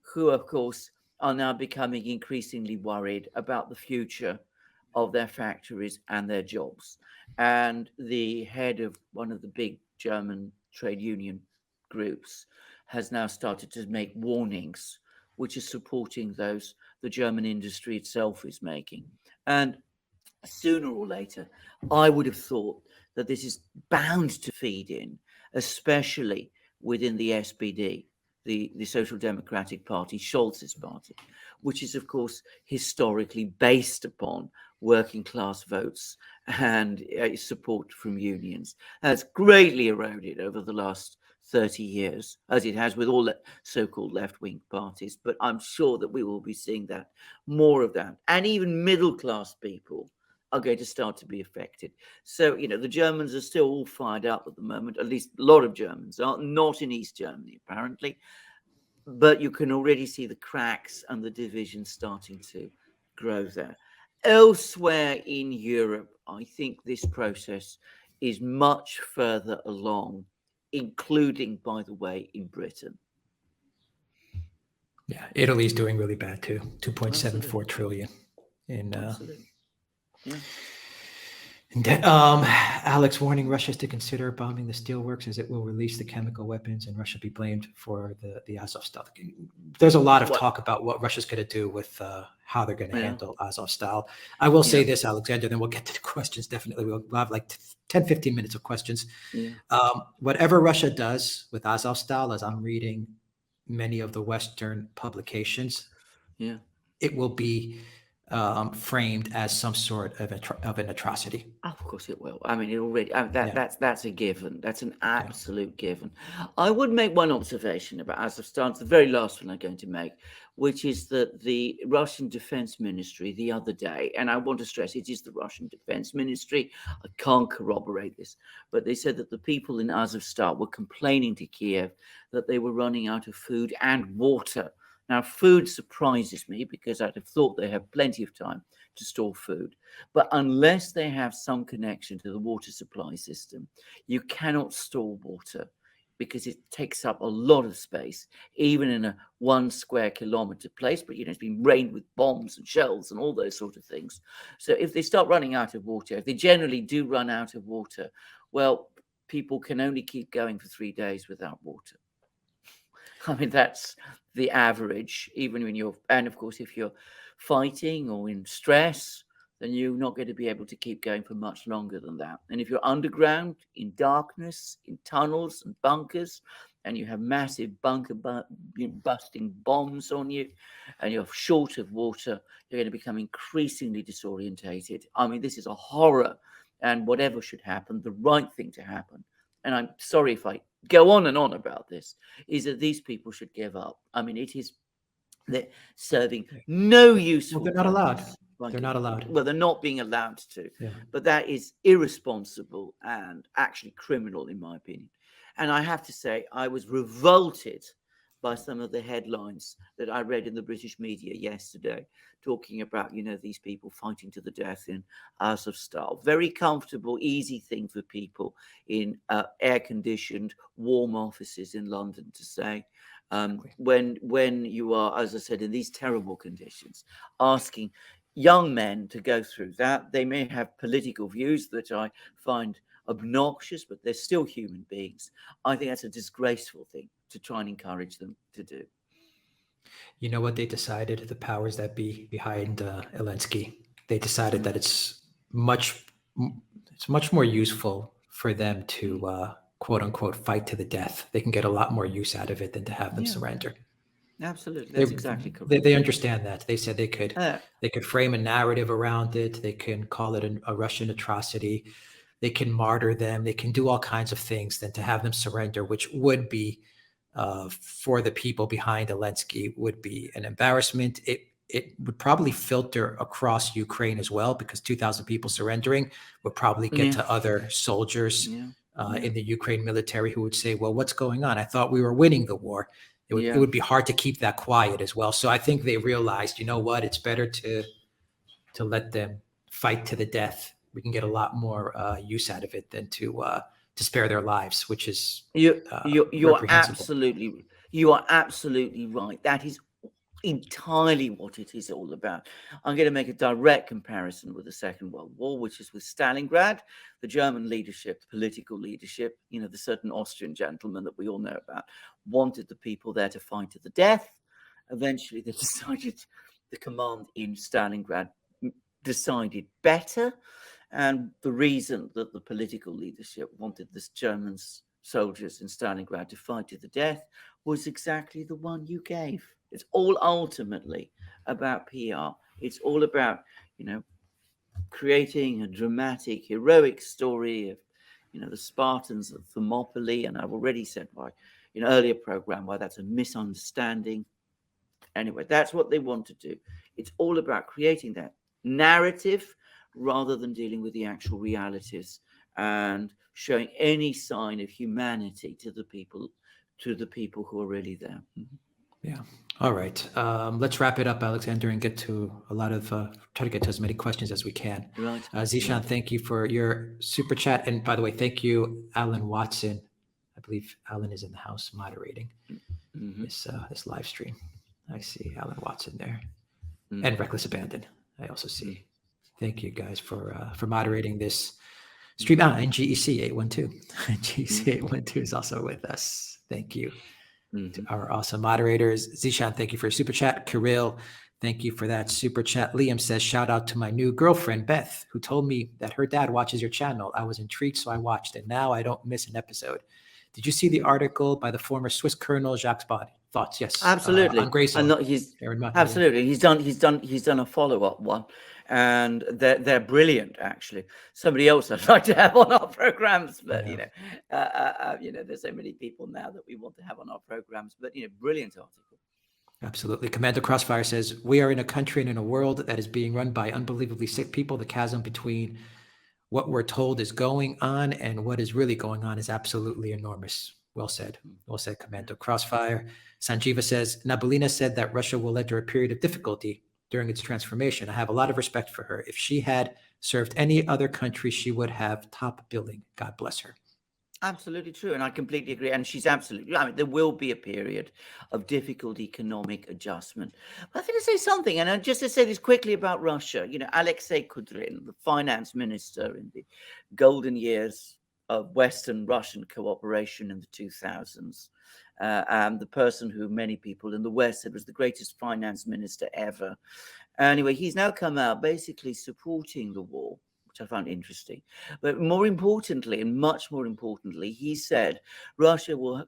who, of course, are now becoming increasingly worried about the future of their factories and their jobs. And the head of one of the big German trade union groups has now started to make warnings, which is supporting those the German industry itself is making. And sooner or later, I would have thought that this is bound to feed in, especially within the SPD, the Social Democratic Party, Scholz's party, which is, of course, historically based upon working class votes and support from unions. That's greatly eroded over the last 30 years, as it has with all the so-called left-wing parties. But I'm sure that we will be seeing that, more of that. And even middle-class people are going to start to be affected. So, the Germans are still all fired up at the moment, at least a lot of Germans are, not in East Germany, apparently. But you can already see the cracks and the division starting to grow there. Elsewhere in Europe, I think this process is much further along, including, by the way, in Britain. Yeah, Italy's doing really bad too. 2.74 trillion in Absolutely. Yeah. And then, Alex warning Russia to consider bombing the steelworks as it will release the chemical weapons and Russia be blamed for the Azovstal. There's a lot of talk about what Russia's going to do with how they're going to handle Azovstal. I will say this, Alexander, then we'll get to the questions. Definitely. We'll have like 10, 15 minutes of questions. Yeah. Whatever Russia does with Azovstal, as I'm reading many of the Western publications, it will be framed as some sort of an atrocity. Of course it will. I mean, it already. That's a given. That's an absolute given. I would make one observation about Azovstal. It's the very last one I'm going to make, which is that the Russian Defense Ministry the other day, and I want to stress it is the Russian Defense Ministry. I can't corroborate this, but they said that the people in Azovstal were complaining to Kiev that they were running out of food and water. Now, food surprises me because I'd have thought they have plenty of time to store food. But unless they have some connection to the water supply system, you cannot store water because it takes up a lot of space, even in a 1 square kilometer place. But, it's been rained with bombs and shells and all those sort of things. So if they start running out of water, if they generally do run out of water, well, people can only keep going for 3 days without water. I mean, that's the average, even when and of course, if you're fighting or in stress, then you're not going to be able to keep going for much longer than that. And if you're underground, in darkness, in tunnels and bunkers, and you have massive bunker busting bombs on you, and you're short of water, you're going to become increasingly disorientated. I mean, this is a horror, and whatever should happen, the right thing to happen, and I'm sorry if I go on and on about this, is that these people should give up. I mean, they're serving no useful Well, they're not allowed. Like, they're not allowed. Well, they're not being allowed to. Yeah. But that is irresponsible and actually criminal, in my opinion. And I have to say, I was revolted by some of the headlines that I read in the British media yesterday, talking about, these people fighting to the death in Azovstal. Very comfortable, easy thing for people in air-conditioned, warm offices in London to say. When you are, as I said, in these terrible conditions, asking young men to go through that, they may have political views that I find obnoxious, but they're still human beings. I think that's a disgraceful thing to try and encourage them to do. You know what they decided, the powers that be behind Zolensky? They decided that it's much more useful for them to quote unquote fight to the death. They can get a lot more use out of it than to have them surrender. Absolutely, that's exactly correct. They understand that. They said they could frame a narrative around it. They can call it a Russian atrocity. They can martyr them. They can do all kinds of things than to have them surrender, which would be for the people behind Zolensky would be an embarrassment. It would probably filter across Ukraine as well, because 2,000 people surrendering would probably get to other soldiers in the Ukraine military who would say, well, what's going on? I thought we were winning the war. It would be hard to keep that quiet as well. So I think they realized, you know what, it's better to let them fight to the death. We can get a lot more use out of it than to spare their lives, which is you're absolutely right. That is entirely what it is all about. I'm going to make a direct comparison with the Second World War, which is with Stalingrad. The German leadership, the political leadership, the certain Austrian gentleman that we all know about, wanted the people there to fight to the death. Eventually, they decided, the command in Stalingrad decided better. And the reason that the political leadership wanted the German soldiers in Stalingrad to fight to the death was exactly the one you gave. It's all ultimately about PR. It's all about, creating a dramatic, heroic story of, the Spartans of Thermopylae. And I've already said in an earlier program why that's a misunderstanding. Anyway, that's what they want to do. It's all about creating that narrative rather than dealing with the actual realities and showing any sign of humanity to the people who are really there. Yeah. All right. Let's wrap it up, Alexander, and get to a lot of try to get to as many questions as we can. Right. Zishan, thank you for your super chat. And by the way, thank you, Alan Watson. I believe Alan is in the house moderating this live stream. I see Alan Watson there. And Reckless Abandon, I also see. Thank you guys for moderating this stream. And GEC 812. GEC 812 is also with us. Thank you to our awesome moderators. Zishan, thank you for your super chat. Kirill, thank you for that super chat. Liam says, shout out to my new girlfriend, Beth, who told me that her dad watches your channel. I was intrigued, so I watched it. Now I don't miss an episode. Did you see the article by the former Swiss Colonel Jacques Body? Thoughts? Yes. Absolutely. On Grayson. Absolutely. He's done a follow-up one, and they're brilliant, actually. Somebody else I'd like to have on our programs, but there's so many people now that we want to have on our programs, but brilliant article. Absolutely. Commander Crossfire says, we are in a country and in a world that is being run by unbelievably sick people. The chasm between what we're told is going on and what is really going on is absolutely enormous. Well said. Well said, Commander Crossfire. Sanjiva says, Nabalina said that Russia will enter a period of difficulty during its transformation. I have a lot of respect for her. If she had served any other country, she would have top billing. God bless her. Absolutely true. And I completely agree. And she's absolutely, there will be a period of difficult economic adjustment. But I think to say something, and just to say this quickly about Russia, Alexei Kudrin, the finance minister in the golden years of Western Russian cooperation in the 2000s, and the person who many people in the West said was the greatest finance minister ever. Anyway, he's now come out basically supporting the war, which I found interesting. But more importantly, and much more importantly, he said Russia will,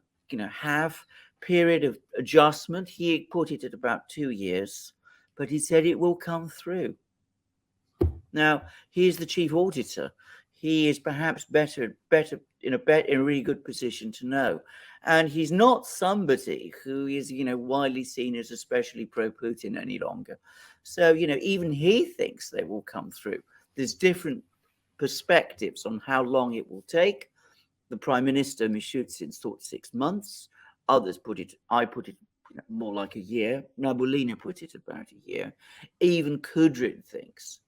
have period of adjustment. He put it at about 2 years, but he said it will come through. Now, he is the chief auditor. He is perhaps better in a really good position to know. And he's not somebody who is, widely seen as especially pro-Putin any longer. So, even he thinks they will come through. There's different perspectives on how long it will take. The Prime Minister, Mishustin, thought 6 months. Others I put it more like a year. Nabalina put it about a year. Even Kudrin thinks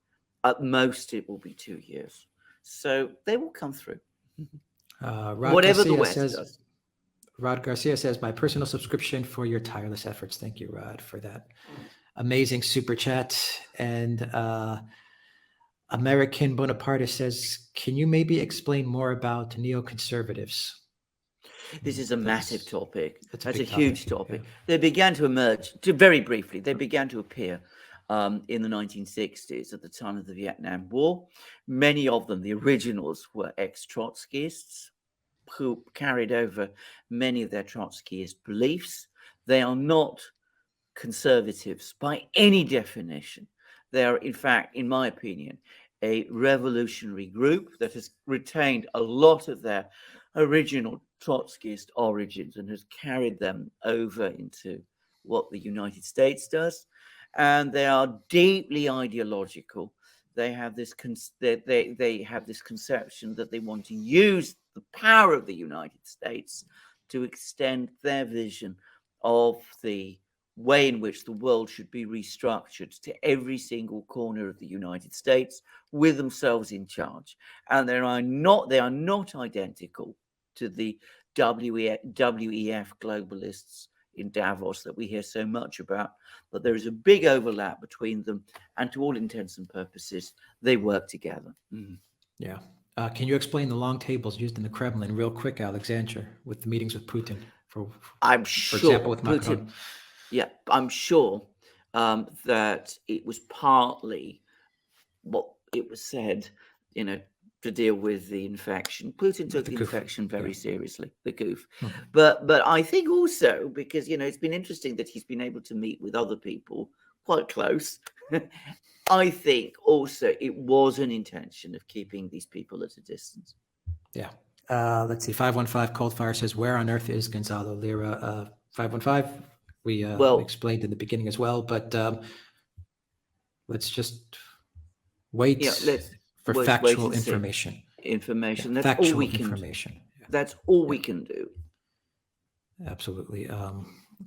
at most it will be 2 years. So they will come through. Whatever the West does. Rod Garcia says, my personal subscription for your tireless efforts. Thank you, Rod, for that amazing super chat. And American Bonaparte says, can you maybe explain more about neoconservatives? This is a massive topic. That's a huge topic. Yeah. They began to emerge, very briefly, they began to appear in the 1960s at the time of the Vietnam War. Many of them, the originals, were ex-Trotskyists who carried over many of their Trotskyist beliefs. They are not conservatives by any definition. They are, in fact, in my opinion, a revolutionary group that has retained a lot of their original Trotskyist origins and has carried them over into what the United States does. And they are deeply ideological. They have this they have this conception that they want to use the power of the United States to extend their vision of the way in which the world should be restructured to every single corner of the United States, with themselves in charge. And they are not identical to the WEF globalists in Davos that we hear so much about, but there is a big overlap between them, and to all intents and purposes, they work together. Yeah. Can you explain the long tables used in the Kremlin real quick, Alexandra, with the meetings with Putin? For example, with Macron. Yeah, I'm sure that it was partly what it was said, to deal with the infection. Putin took the infection very seriously, the goof. But I think also because, it's been interesting that he's been able to meet with other people quite close. I think also it was an intention of keeping these people at a distance. Yeah. Let's see. 515 Coldfire says, where on earth is Gonzalo Lira? 515. We explained in the beginning as well, but let's just wait for factual information. That's factual all we can information. Yeah. That's all we can do. Absolutely.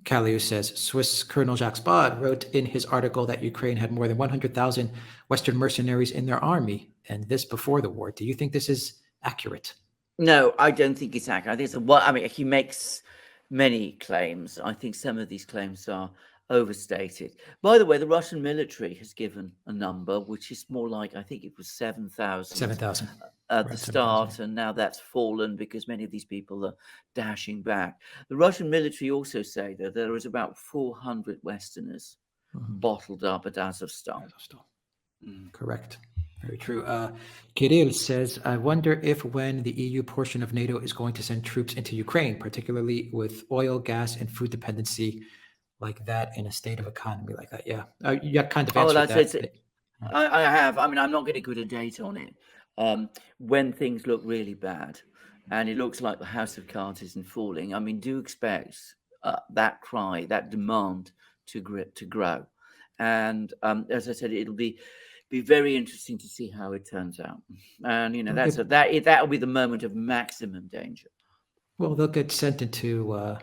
Kaliu says, Swiss Colonel Jacques Spad wrote in his article that Ukraine had more than 100,000 Western mercenaries in their army, and this before the war. Do you think this is accurate? No, I don't think it's accurate. I think he makes many claims. I think some of these claims are overstated. By the way, the Russian military has given a number, which is more like, I think it was 7,000 7,000. at the start, and now that's fallen because many of these people are dashing back. The Russian military also say that there is about 400 Westerners bottled up at Azovstal. Correct. Very true. Kirill says, I wonder if when the EU portion of NATO is going to send troops into Ukraine, particularly with oil, gas, and food dependency like that in a state of economy like that. Yeah. You kind of answered that. I have. I mean, I'm not going to put a date on it. When things look really bad and it looks like the house of cards isn't falling, I mean, do expect that cry, that demand to grow. And as I said, it'll be very interesting to see how it turns out. And, you know, that'll be the moment of maximum danger. Well, they'll get sent into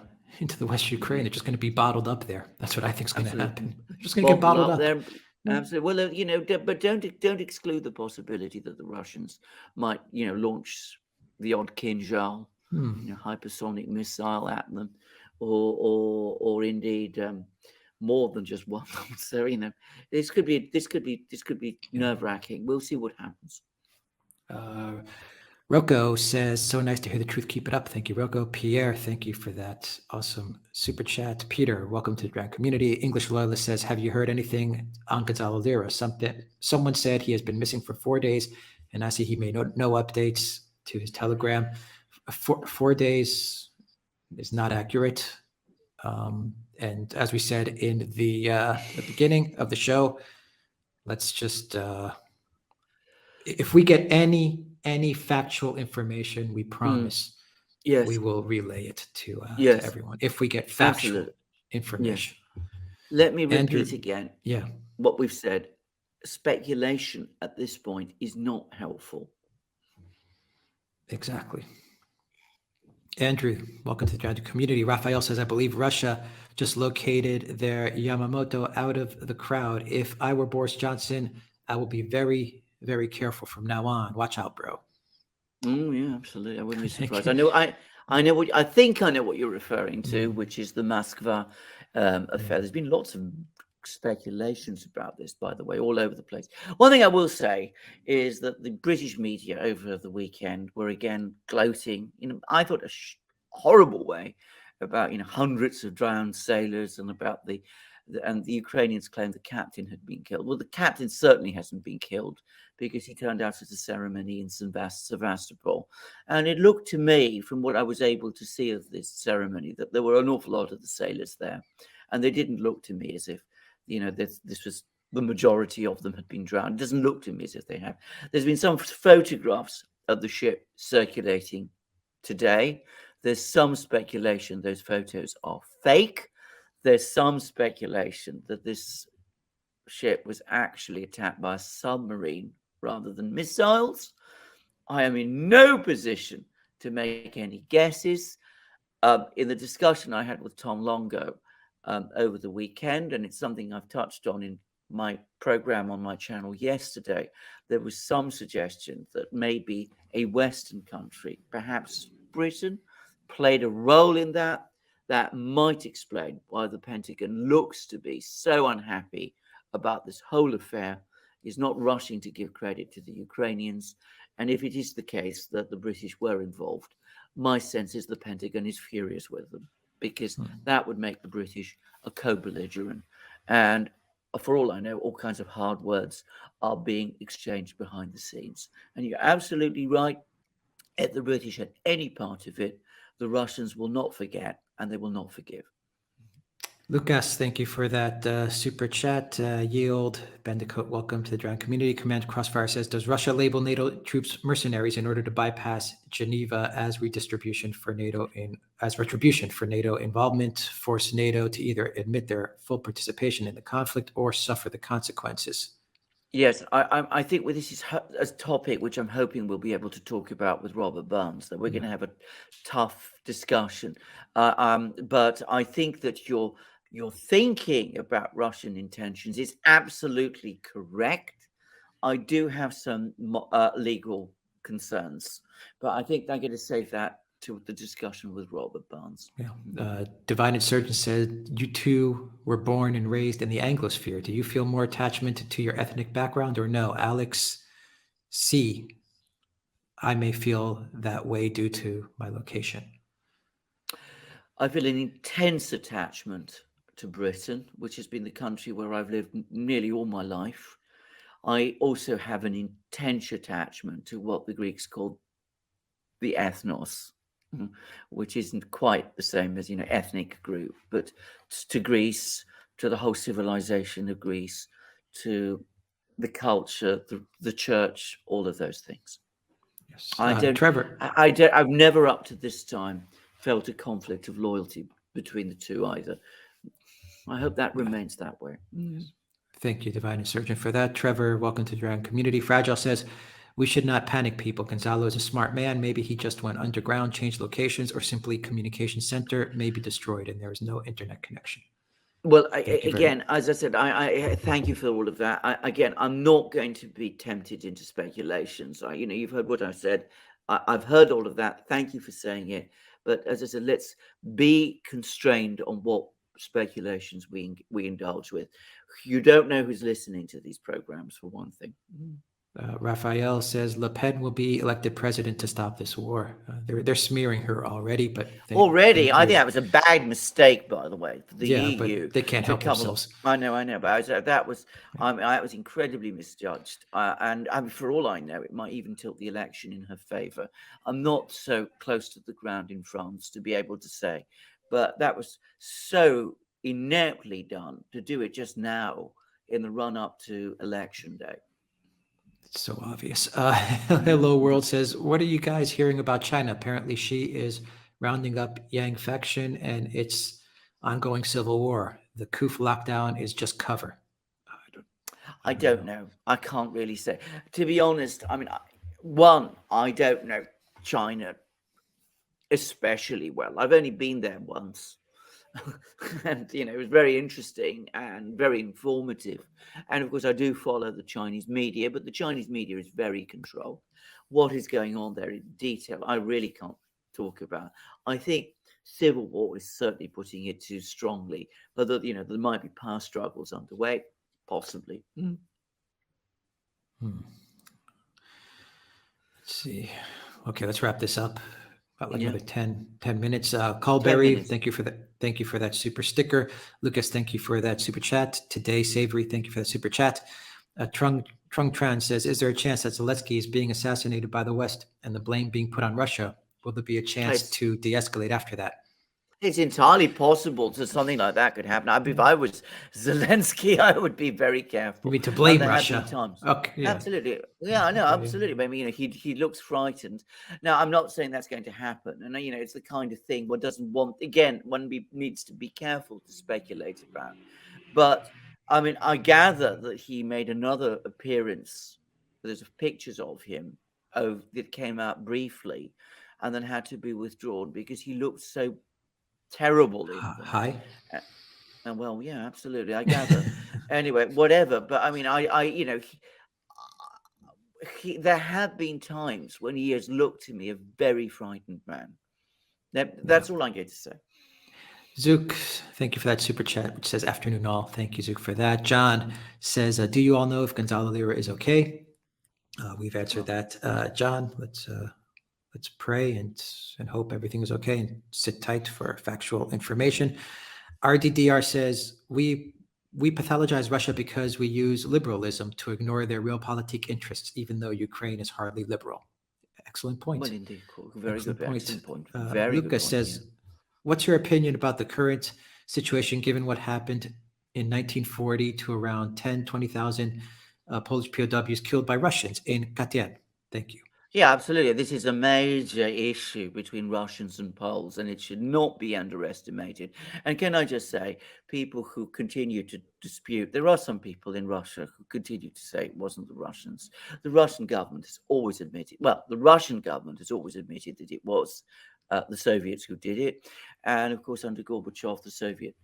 the West Ukraine. They're just going to be bottled up there. That's what I think is going to happen. They're just going to get bottled up there. Absolutely. Well, you know, but don't exclude the possibility that the Russians might, you know, launch the odd Kinjal, you know, hypersonic missile at them, or indeed more than just one. So, you know, this could be nerve-wracking. We'll see what happens. Rocco says, so nice to hear the truth. Keep it up. Thank you, Rocco. Pierre, thank you for that awesome super chat. Peter, welcome to the Drown community. English Loyalist says, have you heard anything on Gonzalo Lira? Someone said he has been missing for 4 days, and I see he made no updates to his Telegram. 4 days is not accurate. And as we said in the beginning of the show, let's just if we get any factual information, we promise we will relay it to everyone. If we get factual information. Let me repeat again. Yeah. What we've said, speculation at this point is not helpful. Exactly. Andrew, welcome to the Drown community. Raphael says, I believe Russia just located their Yamamoto out of the crowd. If I were Boris Johnson, I will be very, very careful from now on. Watch out, bro. Yeah, absolutely. I wouldn't be surprised. I think I know what you're referring to, which is the Moskva affair. There's been lots of speculations about this, by the way, all over the place. One thing I will say is that the British media over the weekend were again gloating, you know, I thought a horrible way about, you know, hundreds of drowned sailors and about and the Ukrainians claimed the captain had been killed. Well, the captain certainly hasn't been killed because he turned out at a ceremony in Sevastopol. And it looked to me, from what I was able to see of this ceremony, that there were an awful lot of the sailors there. And they didn't look to me as if, you know, this was the majority of them had been drowned. It doesn't look to me as if they have. There's been some photographs of the ship circulating today. There's some speculation those photos are fake. There's some speculation that this ship was actually attacked by a submarine rather than missiles. I am in no position to make any guesses. In the discussion I had with Tom Longo over the weekend, and it's something I've touched on in my program on my channel yesterday, there was some suggestion that maybe a Western country, perhaps Britain, played a role in that. That might explain why the Pentagon looks to be so unhappy about this whole affair, is not rushing to give credit to the Ukrainians. And if it is the case that the British were involved, my sense is the Pentagon is furious with them, because that would make the British a co-belligerent. And for all I know, all kinds of hard words are being exchanged behind the scenes. And you're absolutely right. If the British had any part of it, the Russians will not forget and they will not forgive. Lucas, thank you for that super chat. Yield, Bandicoot, welcome to the Drown community. Command Crossfire says, does Russia label NATO troops mercenaries in order to bypass Geneva as retribution for NATO involvement, force NATO to either admit their full participation in the conflict or suffer the consequences? Yes, I think this is a topic which I'm hoping we'll be able to talk about with Robert Burns, that we're going to have a tough discussion. But I think that your thinking about Russian intentions is absolutely correct. I do have some legal concerns, but I think I'm going to save that to the discussion with Robert Barnes. Yeah. Divine Insurgent said, you two were born and raised in the Anglosphere. Do you feel more attachment to your ethnic background or no? Alex C. I may feel that way due to my location. I feel an intense attachment to Britain, which has been the country where I've lived nearly all my life. I also have an intense attachment to what the Greeks called the ethnos, which isn't quite the same as, ethnic group, but to Greece, to the whole civilization of Greece, to the culture, the church, all of those things. Yes. Trevor. I've never up to this time felt a conflict of loyalty between the two either. I hope that remains that way. Thank you, Divine Insurgent, for that. Trevor, welcome to Duran Community. Fragile says, we should not panic, people. Gonzalo is a smart man. Maybe he just went underground, changed locations, or simply communication center may be destroyed and there is no internet connection. Well, again, as I said, I thank you for all of that. I'm not going to be tempted into speculations. You've heard what I said. I've heard all of that. Thank you for saying it. But as I said, let's be constrained on what speculations we indulge with. You don't know who's listening to these programs, for one thing. Raphael says Le Pen will be elected president to stop this war. They're smearing her already, but I think that was a bad mistake, by the way, for the EU. But they can't help themselves. I know, but that was incredibly misjudged, and for all I know, it might even tilt the election in her favour. I'm not so close to the ground in France to be able to say, but that was so ineptly done to do it just now in the run up to election day. It's so obvious. Hello World says, what are you guys hearing about China? Apparently she is rounding up Yang faction and it's ongoing civil war. The Kuf lockdown is just cover. I don't know. I can't really say. To be honest, I don't know China especially well. I've only been there once. And it was very interesting and very informative, and of course I do follow the Chinese media, but the Chinese media is very controlled. What is going on there in detail I really can't talk about. I think civil war is certainly putting it too strongly, but there might be power struggles underway, possibly. Let's see. Okay, let's wrap this up. About another 10 minutes. Carlberry, thank you for that super sticker. Lucas, thank you for that super chat. Today, Savory, thank you for that super chat. Trung Tran says, is there a chance that Zolensky is being assassinated by the West and the blame being put on Russia? Will there be a chance to de-escalate after that? It's entirely possible that something like that could happen. If I was Zelensky, I would be very careful. You mean to blame Russia? Okay, yeah. Absolutely. Yeah, I know, absolutely. I mean, he looks frightened. Now, I'm not saying that's going to happen. And, it's the kind of thing one doesn't want. Again, one needs to be careful to speculate about. But, I gather that he made another appearance. There's pictures of him that came out briefly and then had to be withdrawn because he looked so terrible in them. Hi. And well, yeah, absolutely. I gather. Anyway, whatever. But there have been times when he has looked to me a very frightened man. That's all I'm going to say. Zook, thank you for that super chat, which says afternoon all. Thank you, Zook, for that. John says, do you all know if Gonzalo Lira is okay? We've answered that. John, let's pray and hope everything is okay and sit tight for factual information. RDDR says, we pathologize Russia because we use liberalism to ignore their realpolitik interests, even though Ukraine is hardly liberal. Excellent point. Well, indeed. Very excellent good point. Excellent point. Lucas says, what's your opinion about the current situation, given what happened in 1940 to around 20,000 Polish POWs killed by Russians in Katyn? Thank you. Yeah, absolutely. This is a major issue between Russians and Poles, and it should not be underestimated. And can I just say, people who continue to dispute, there are some people in Russia who continue to say it wasn't the Russians. The Russian government has always admitted, that it was the Soviets who did it. And of course, under Gorbachev, the Soviet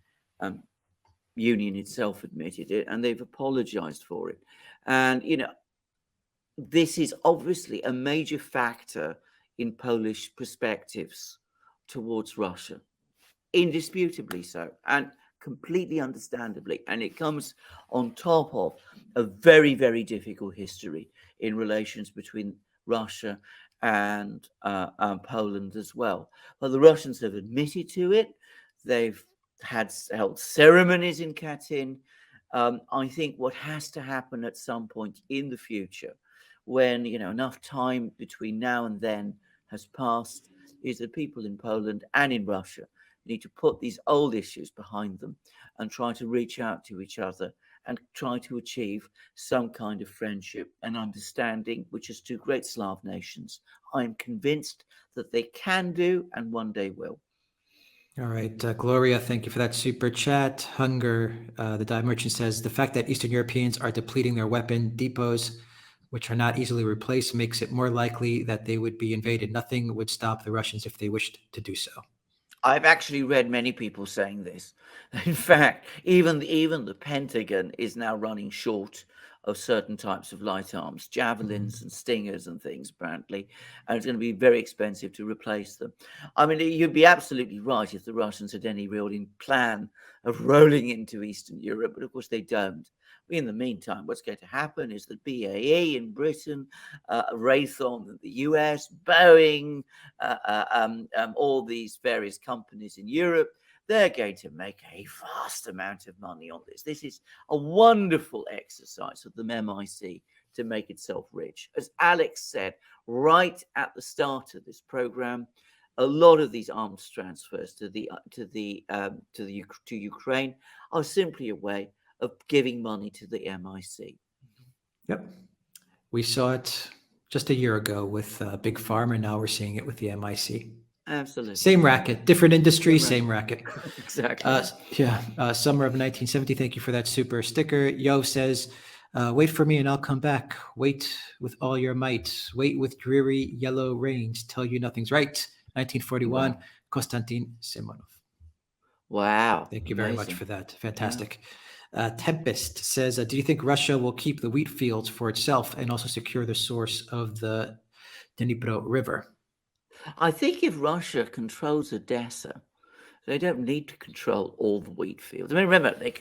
Union itself admitted it, and they've apologized for it. And, this is obviously a major factor in Polish perspectives towards Russia, indisputably so, and completely understandably. And it comes on top of a very, very difficult history in relations between Russia and Poland as well. Well, the Russians have admitted to it. They've held ceremonies in Katyn. I think what has to happen at some point in the future, when enough time between now and then has passed, is that people in Poland and in Russia need to put these old issues behind them and try to reach out to each other and try to achieve some kind of friendship and understanding, which is two great Slav nations. I'm convinced that they can do and one day will. All right, Gloria, thank you for that super chat. Hunger, the dive merchant says, the fact that Eastern Europeans are depleting their weapon depots, which are not easily replaced, makes it more likely that they would be invaded. Nothing would stop the Russians if they wished to do so. I've actually read many people saying this. In fact, even the Pentagon is now running short of certain types of light arms, javelins and stingers and things, apparently, and it's going to be very expensive to replace them. I mean, you'd be absolutely right if the Russians had any real plan of rolling into Eastern Europe, but of course they don't. In the meantime, what's going to happen is that BAE in Britain, Raytheon in the US, Boeing, all these various companies in Europe, they're going to make a vast amount of money on this. This is a wonderful exercise of the MIC to make itself rich. As Alex said right at the start of this program, a lot of these arms transfers to Ukraine are simply a way of giving money to the MIC. Yep. We saw it just a year ago with Big Pharma. Now we're seeing it with the MIC. Absolutely. Same racket, different industry, same racket. Exactly. Summer of 1970. Thank you for that super sticker. Yo says, wait for me and I'll come back. Wait with all your might. Wait with dreary yellow rains. Tell you nothing's right. 1941, wow. Konstantin Simonov. Wow. Thank you very much for that. Fantastic. Yeah. Tempest says, do you think Russia will keep the wheat fields for itself and also secure the source of the Dnipro River? I think if Russia controls Odessa, they don't need to control all the wheat fields. I mean, remember, they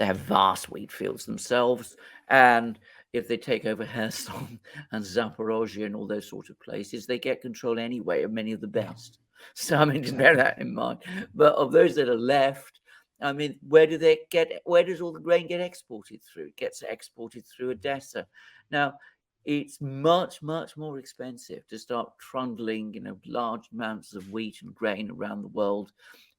have vast wheat fields themselves. And if they take over Kherson and Zaporozhye and all those sort of places, they get control anyway of many of the best. So, I mean, just bear that in mind. But of those that are left, I mean, where does all the grain get exported through? It gets exported through Odessa. Now, it's much, much more expensive to start trundling, large amounts of wheat and grain around the world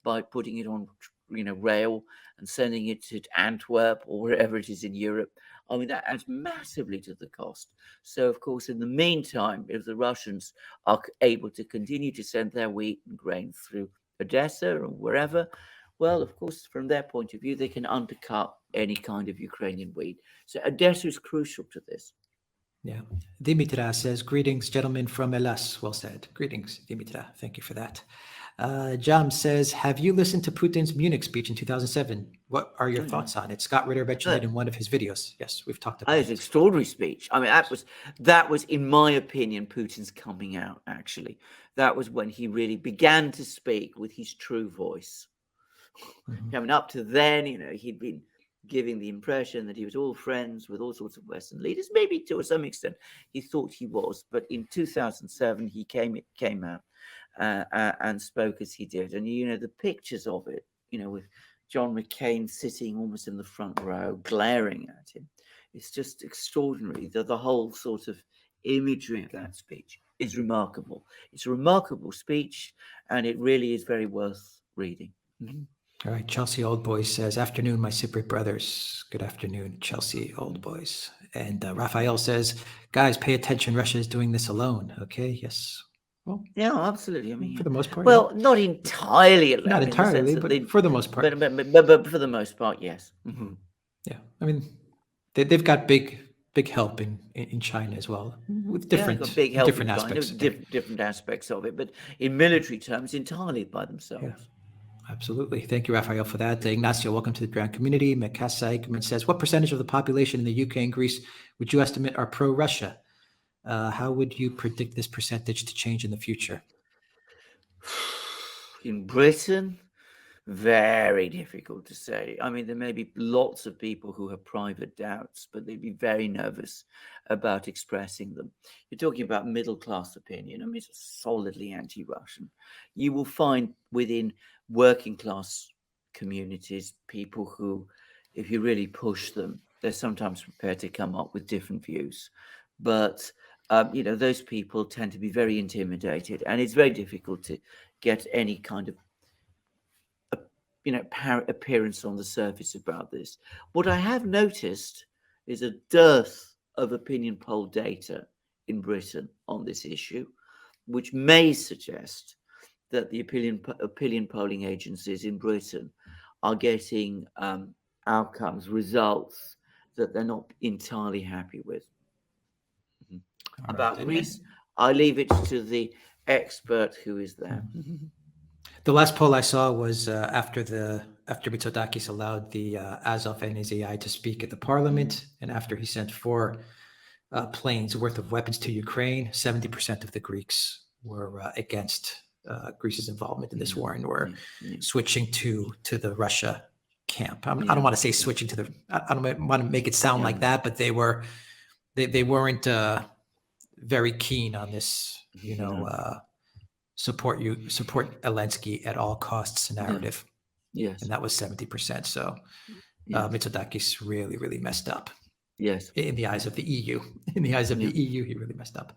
by putting it on, rail and sending it to Antwerp or wherever it is in Europe. I mean, that adds massively to the cost. So, of course, in the meantime, if the Russians are able to continue to send their wheat and grain through Odessa or wherever, well, of course, from their point of view, they can undercut any kind of Ukrainian wheat. So Odessa is crucial to this. Yeah. Dimitra says, greetings, gentlemen from Elas. Well said. Greetings, Dimitra. Thank you for that. Jam says, have you listened to Putin's Munich speech in 2007? What are your thoughts on it? Scott Ritter mentioned it in one of his videos. Yes, we've talked about it. It's an extraordinary speech. I mean, that was, in my opinion, Putin's coming out, actually. That was when he really began to speak with his true voice. Mm-hmm. Coming up to then, he'd been giving the impression that he was all friends with all sorts of Western leaders. Maybe to some extent he thought he was, but in 2007 he came out and spoke as he did. And the pictures of it, with John McCain sitting almost in the front row, glaring at him, it's just extraordinary. The whole sort of imagery of that speech is remarkable. It's a remarkable speech, and it really is very worth reading. Mm-hmm. All right, Chelsea Old Boys says, afternoon, my Cypriot brothers. Good afternoon, Chelsea Old Boys. And Raphael says, guys, pay attention. Russia is doing this alone. Okay, yes. Well, yeah, absolutely. I mean, for the most part. Well, not entirely alone. Not entirely, but for the most part. But for the most part, yes. Mm-hmm. Yeah, I mean, they've got big help in China as well, with different aspects. Different aspects of it, but in military terms, entirely by themselves. Yeah. Absolutely. Thank you, Raphael, for that. Ignacio, welcome to the Duran community. Mikasa Aikman says, what percentage of the population in the UK and Greece would you estimate are pro-Russia? How would you predict this percentage to change in the future? In Britain, very difficult to say. I mean, there may be lots of people who have private doubts, but they'd be very nervous about expressing them. You're talking about middle class opinion. I mean, it's solidly anti Russian. You will find within working class communities people who, if you really push them, they're sometimes prepared to come up with different views. But those people tend to be very intimidated, and it's very difficult to get any kind of appearance on the surface about this. What I have noticed is a dearth of opinion poll data in Britain on this issue, which may suggest that the opinion polling agencies in Britain are getting results that they're not entirely happy with. About Greece, I leave it to the expert who is there. The last poll I saw was after Mitsotakis allowed the Azov NAZI to speak at the parliament, and after he sent 4 planes worth of weapons to Ukraine, 70% of the Greeks were against Greece's involvement in this war and were switching to the Russia camp. I don't want to say switching to the. I don't want to make it sound like that, but they weren't very keen on this. Support Zelensky at all costs narrative. Yes. And that was 70%. So Mitsotakis really, really messed up. Yes. In the eyes of the EU. In the eyes of the EU, he really messed up.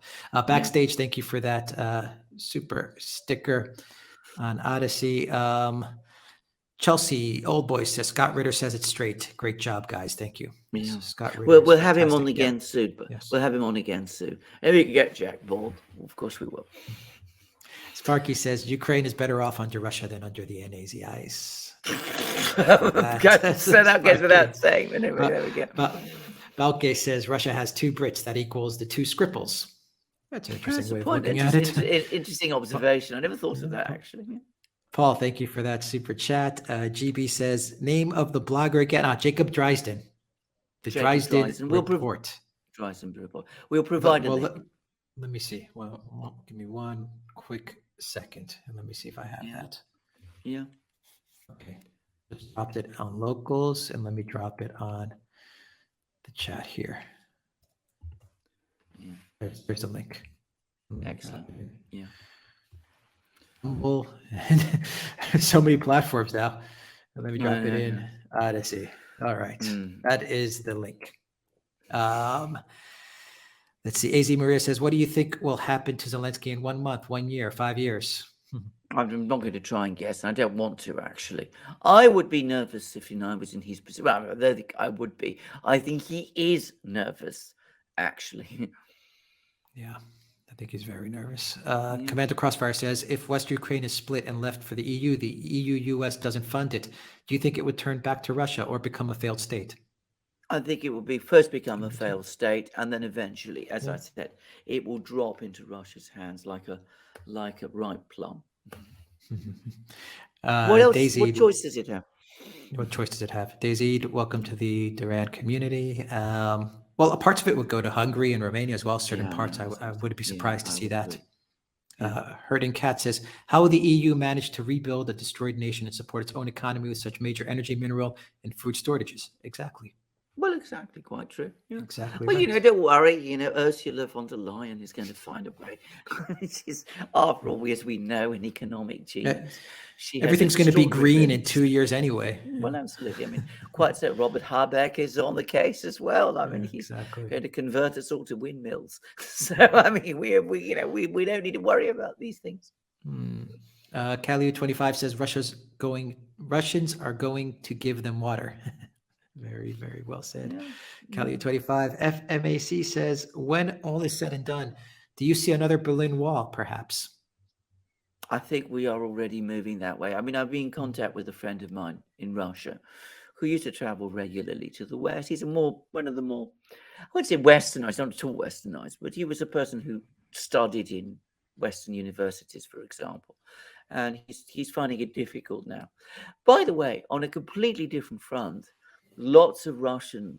Backstage, thank you for that super sticker on Odyssey. Chelsea Old Boy says, Scott Ritter says it straight. Great job, guys. Thank you. Yeah. Scott Ritter. We'll have him on again soon. But we'll have him on again soon. Maybe we can get Jack Ball. Of course we will. Sparky says Ukraine is better off under Russia than under the NAZIs. So that goes without saying. But anyway, there we go. Balke says Russia has 2 Brits. That equals the 2 Skripals. That's an interesting way of looking at it. Interesting observation. I never thought of that, actually. Yeah. Paul, thank you for that super chat. GB says, name of the blogger again. Jacob Drysden. The Drysden Report. Drysden Report. We'll provide a link. Let me see. Well, give me one quick second, and let me see if I have that. Yeah. Okay. Just dropped it on locals, and let me drop it on the chat here. Yeah. There's a link. Excellent. Yeah. Well, so many platforms now. Let me drop it in Odyssey. All right. That is the link. Let's see. AZ Maria says, what do you think will happen to Zelensky in 1 month, 1 year, 5 years? I'm not going to try and guess. I don't want to, actually. I would be nervous if I was in his position. Well, I would be. I think he is nervous, actually. Yeah, I think he's very nervous. Commander Crossfire says, if West Ukraine is split and left for the EU-US doesn't fund it, do you think it would turn back to Russia or become a failed state? I think it will first become a failed state, and then eventually, as I said, it will drop into Russia's hands like a ripe plum. What else? Daisy, what choice does it have? What choice does it have? Daisy, welcome to the Duran community. Well, parts of it would go to Hungary and Romania as well. Certain parts, I would be surprised to see that. Herding Cat says, how will the EU manage to rebuild a destroyed nation and support its own economy with such major energy, mineral, and food shortages? Exactly. Well, exactly, quite true. Yeah. Exactly. Well, right. Don't worry. Ursula von der Leyen is going to find a way. She's, after all, as we know, an economic genius. Everything's going to be green in 2 years anyway. Well, absolutely. I mean, quite so. Robert Habeck is on the case as well. I mean, he's going to convert us all to windmills. So, I mean, we don't need to worry about these things. Calio25 says Russians are going to give them water. Very, very well said. Calio25 FMAC says, when all is said and done, do you see another Berlin Wall, perhaps? I think we are already moving that way. I mean, I've been in contact with a friend of mine in Russia who used to travel regularly to the West. He's one of the more, I wouldn't say westernized, not at all westernized, but he was a person who studied in Western universities, for example. And he's finding it difficult now. By the way, on a completely different front, lots of Russian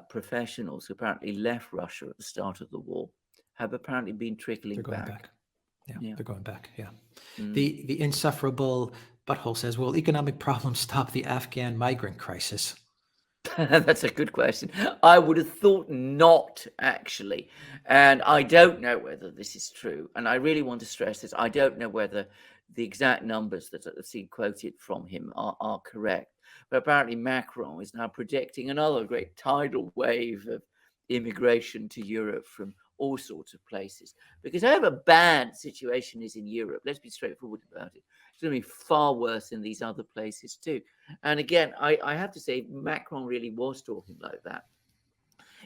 professionals who apparently left Russia at the start of the war have apparently been trickling They're going back. back. Yeah, Yeah. they're going back. Yeah. Mm. The insufferable butthole says, will economic problems stop the Afghan migrant crisis? That's a good question. I would have thought not, actually. And I don't know whether this is true. And I really want to stress this. I don't know whether the exact numbers that I've seen quoted from him are correct. But apparently Macron is now predicting another great tidal wave of immigration to Europe from all sorts of places. Because however bad the situation is in Europe, let's be straightforward about it, it's going to be far worse in these other places too. And again, I have to say, Macron really was talking like that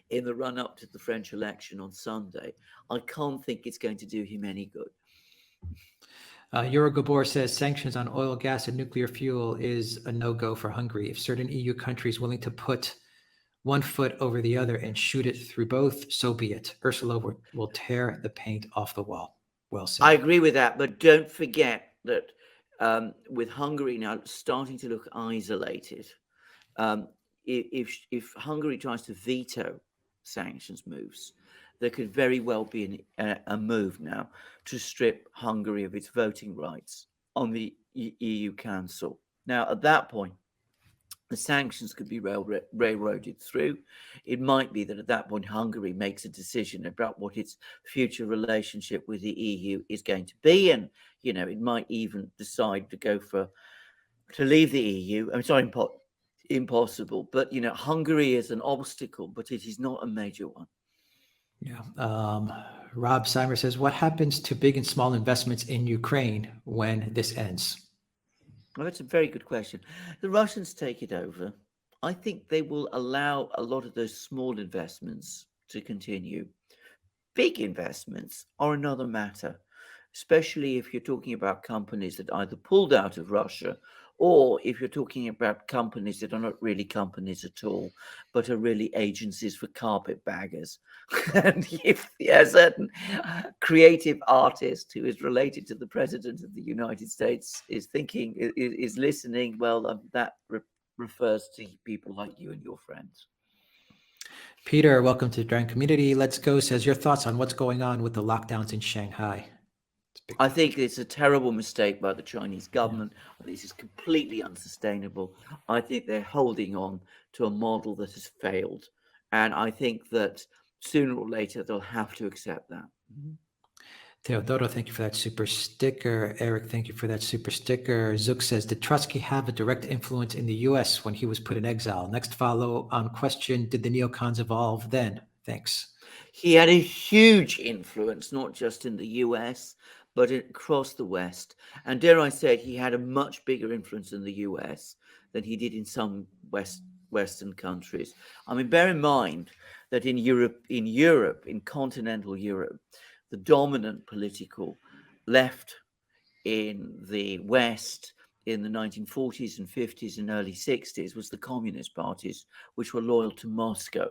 in the run up to the French election on Sunday. I can't think it's going to do him any good. Yuri Gabor says sanctions on oil, gas, and nuclear fuel is a no-go for Hungary. If certain EU countries willing to put one foot over the other and shoot it through both, so be it. Ursula will tear the paint off the wall. Well said. I agree with that, but don't forget that with Hungary now starting to look isolated, if Hungary tries to veto sanctions moves, there could very well be a move now to strip Hungary of its voting rights on the EU Council. Now, at that point, the sanctions could be railroaded through. It might be that at that point, Hungary makes a decision about what its future relationship with the EU is going to be. And, it might even decide to leave the EU. I'm sorry, impossible. But, Hungary is an obstacle, but it is not a major one. Yeah. Rob Seimer says, what happens to big and small investments in Ukraine when this ends? Well, that's a very good question. The Russians take it over. I think they will allow a lot of those small investments to continue. Big investments are another matter, especially if you're talking about companies that either pulled out of Russia or if you're talking about companies that are not really companies at all, but are really agencies for carpetbaggers. And if a certain creative artist who is related to the president of the United States is listening, well, that refers to people like you and your friends. Peter, welcome to the Duran Community. Let's Go says, your thoughts on what's going on with the lockdowns in Shanghai? I think it's a terrible mistake by the Chinese government. Yeah. This is completely unsustainable. I think they're holding on to a model that has failed. And I think that sooner or later they'll have to accept that. Mm-hmm. Teodoro, thank you for that super sticker. Eric, thank you for that super sticker. Zook says, did Trotsky have a direct influence in the U.S. when he was put in exile? Next follow-on question, did the neocons evolve then? Thanks. He had a huge influence, not just in the U.S., but across the West. And dare I say, he had a much bigger influence in the US than he did in some Western countries. I mean, bear in mind that in continental Europe, the dominant political left in the West in the 1940s and 50s and early 60s was the communist parties, which were loyal to Moscow.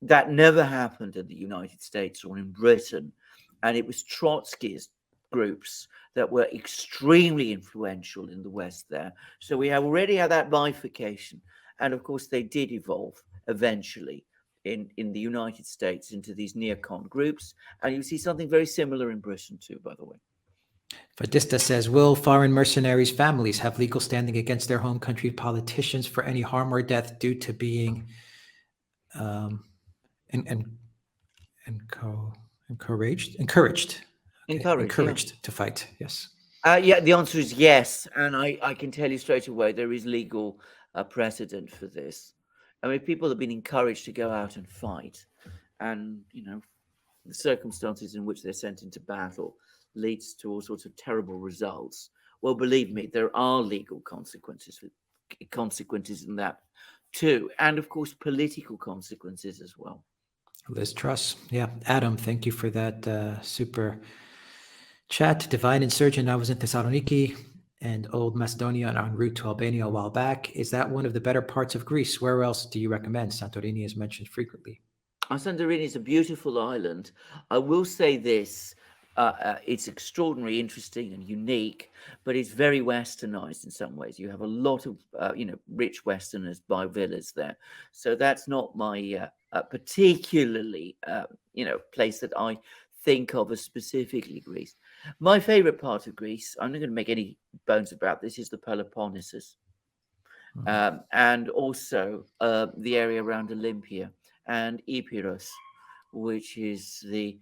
That never happened in the United States or in Britain. And it was Trotsky's groups that were extremely influential in the West there. So we already had that bifurcation. And of course, they did evolve eventually in the United States into these neocon groups. And you see something very similar in Britain too, by the way. Fadista says, will foreign mercenaries' families have legal standing against their home country politicians for any harm or death due to being encouraged to fight? Yes. Yeah, the answer is yes. And I can tell you straight away, there is legal precedent for this. I mean, people have been encouraged to go out and fight. And, the circumstances in which they're sent into battle leads to all sorts of terrible results. Well, believe me, there are legal consequences in that too. And of course, political consequences as well. Liz Truss. Yeah. Adam, thank you for that super chat. Divine Insurgent. I was in Thessaloniki and Old Macedonia and en route to Albania a while back. Is that one of the better parts of Greece? Where else do you recommend? Santorini is mentioned frequently. Santorini is a beautiful island. I will say this. It's extraordinarily interesting and unique, but it's very westernized in some ways. You have a lot of, rich Westerners buy villas there. So that's not my particularly, place that I think of as specifically Greece. My favorite part of Greece, I'm not going to make any bones about this, is the Peloponnesus. And also the area around Olympia and Epirus, which is the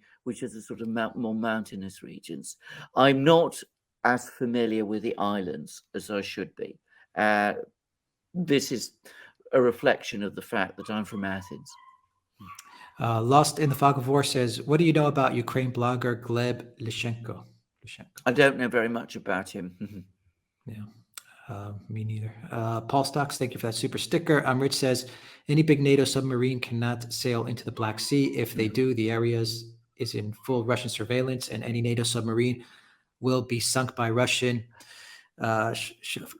sort of more mountainous regions. I'm not as familiar with the islands as I should be. This is a reflection of the fact that I'm from Athens. Lost in the Fog of War says, what do you know about Ukraine blogger Gleb Lishenko? I don't know very much about him. Yeah, me neither. Paul Stocks, thank you for that super sticker. Rich says, any big NATO submarine cannot sail into the Black Sea. If they do, the area is in full Russian surveillance, and any NATO submarine will be sunk by Russian Shikval,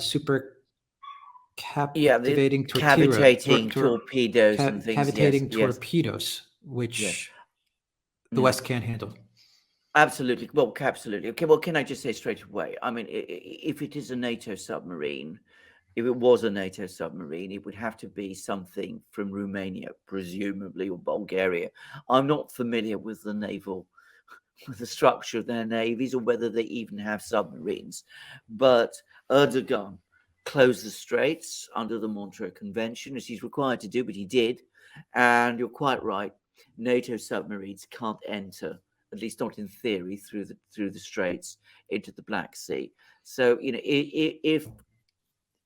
super captivating cavitating torpedoes and things. Cavitating torpedoes, which the West can't handle. Absolutely. Well, absolutely. Okay. Well, can I just say straight away? I mean, if it is a NATO submarine, if it was a NATO submarine, it would have to be something from Romania, presumably, or Bulgaria. I'm not familiar with the structure of their navies or whether they even have submarines. But Erdogan closed the straits under the Montreux Convention, as he's required to do, but he did. And you're quite right. NATO submarines can't enter, at least not in theory, through the straits into the Black Sea. So, if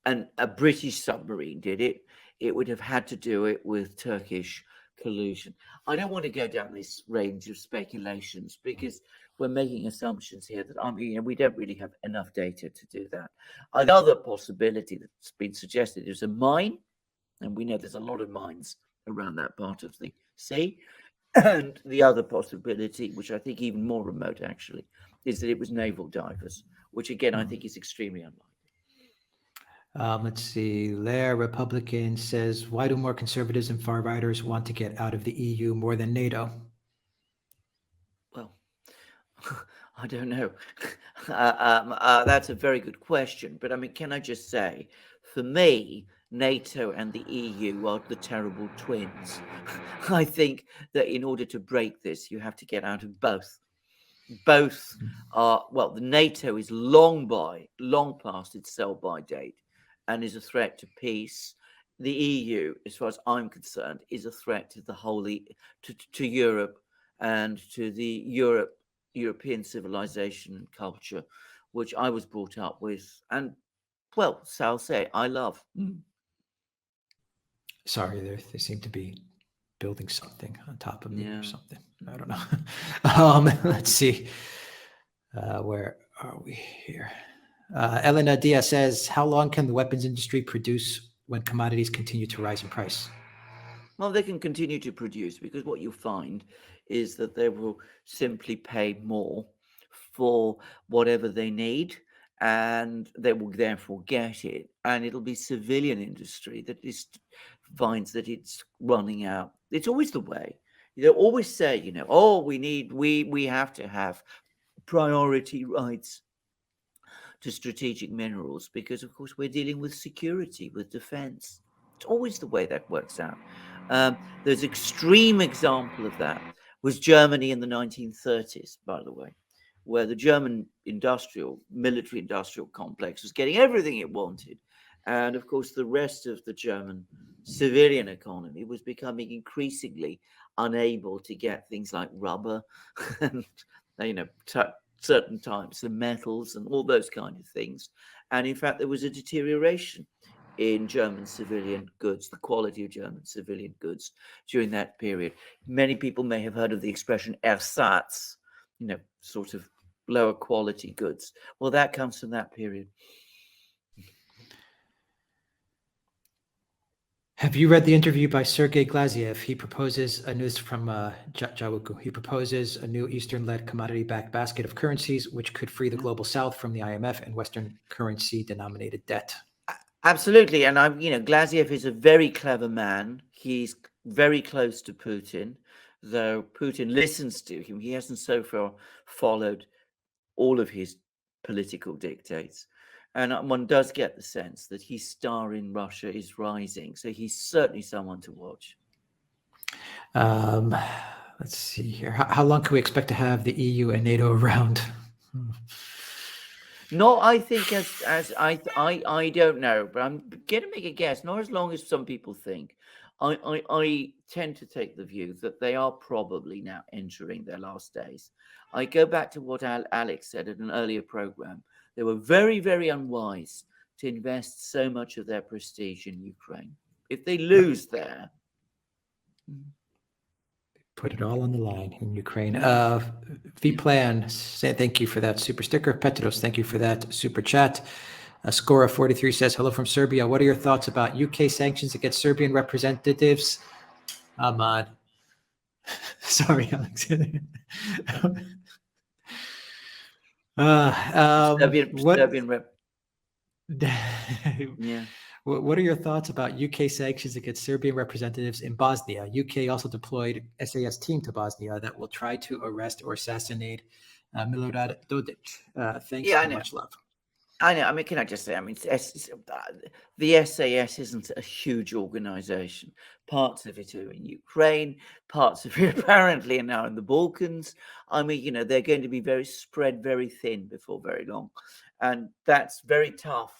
a British submarine did it, it would have had to do it with Turkish collusion. I don't want to go down this range of speculations because we're making assumptions here that we don't really have enough data to do that. Another possibility that's been suggested is a mine, and we know there's a lot of mines around that part of the sea. And the other possibility, which I think even more remote actually, is that it was naval divers, which again I think is extremely unlikely. Let's see. Lair Republican says, why do more conservatives and far righters want to get out of the EU more than NATO? Well, I don't know. That's a very good question. But I mean, can I just say, for me, NATO and the EU are the terrible twins. I think that in order to break this, you have to get out of both. Both are, well, the NATO is long past its sell-by date and is a threat to peace. The EU, as far as I'm concerned, is a threat to the whole, to Europe and to the European civilization and culture, which I was brought up with. And, well, so I'll say, I love. Sorry, they seem to be building something on top of me or something. I don't know. Let's see. Where are we here? Elena Diaz says, how long can the weapons industry produce when commodities continue to rise in price? Well, they can continue to produce because what you'll find is that they will simply pay more for whatever they need, and they will therefore get it, and it'll be civilian industry that finds that it's running out. It's always the way. They'll always say, we have to have priority rights to strategic minerals because, of course, we're dealing with security, with defense. It's always the way that works out. There's an extreme example of that was Germany in the 1930s, by the way, where the German military industrial complex was getting everything it wanted. And of course, the rest of the German civilian economy was becoming increasingly unable to get things like rubber and, certain types of metals and all those kind of things. And in fact, there was a deterioration in German civilian goods, the quality of German civilian goods during that period. Many people may have heard of the expression ersatz, sort of lower quality goods. Well, that comes from that period. Have you read the interview by Sergei Glaziev? He proposes a news from Jawuku. He proposes a new Eastern-led commodity-backed basket of currencies, which could free the global South from the IMF and Western currency-denominated debt. Absolutely, and Glaziev is a very clever man. He's very close to Putin, though Putin listens to him. He hasn't so far followed all of his political dictates. And one does get the sense that his star in Russia is rising. So he's certainly someone to watch. Let's see here. How long can we expect to have the EU and NATO around? No, I think as I don't know, but I'm going to make a guess. Not as long as some people think. I tend to take the view that they are probably now entering their last days. I go back to what Alex said at an earlier program. They were very, very unwise to invest so much of their prestige in Ukraine. If they lose there, put it all on the line in Ukraine. V-Plan, say thank you for that super sticker. Petros, thank you for that super chat. Scora 43 says, hello from Serbia. What are your thoughts about UK sanctions against Serbian representatives? Ahmad. Sorry, Alexander. Serbian rep. Yeah. What are your thoughts about UK sanctions against Serbian representatives in Bosnia? UK also deployed SAS team to Bosnia that will try to arrest or assassinate Milorad Dodik. Thanks and much love. I know. I mean, can I just say? I mean, the SAS isn't a huge organization. Parts of it are in Ukraine. Parts of it apparently are now in the Balkans. I mean, they're going to be spread very thin before very long, and that's very tough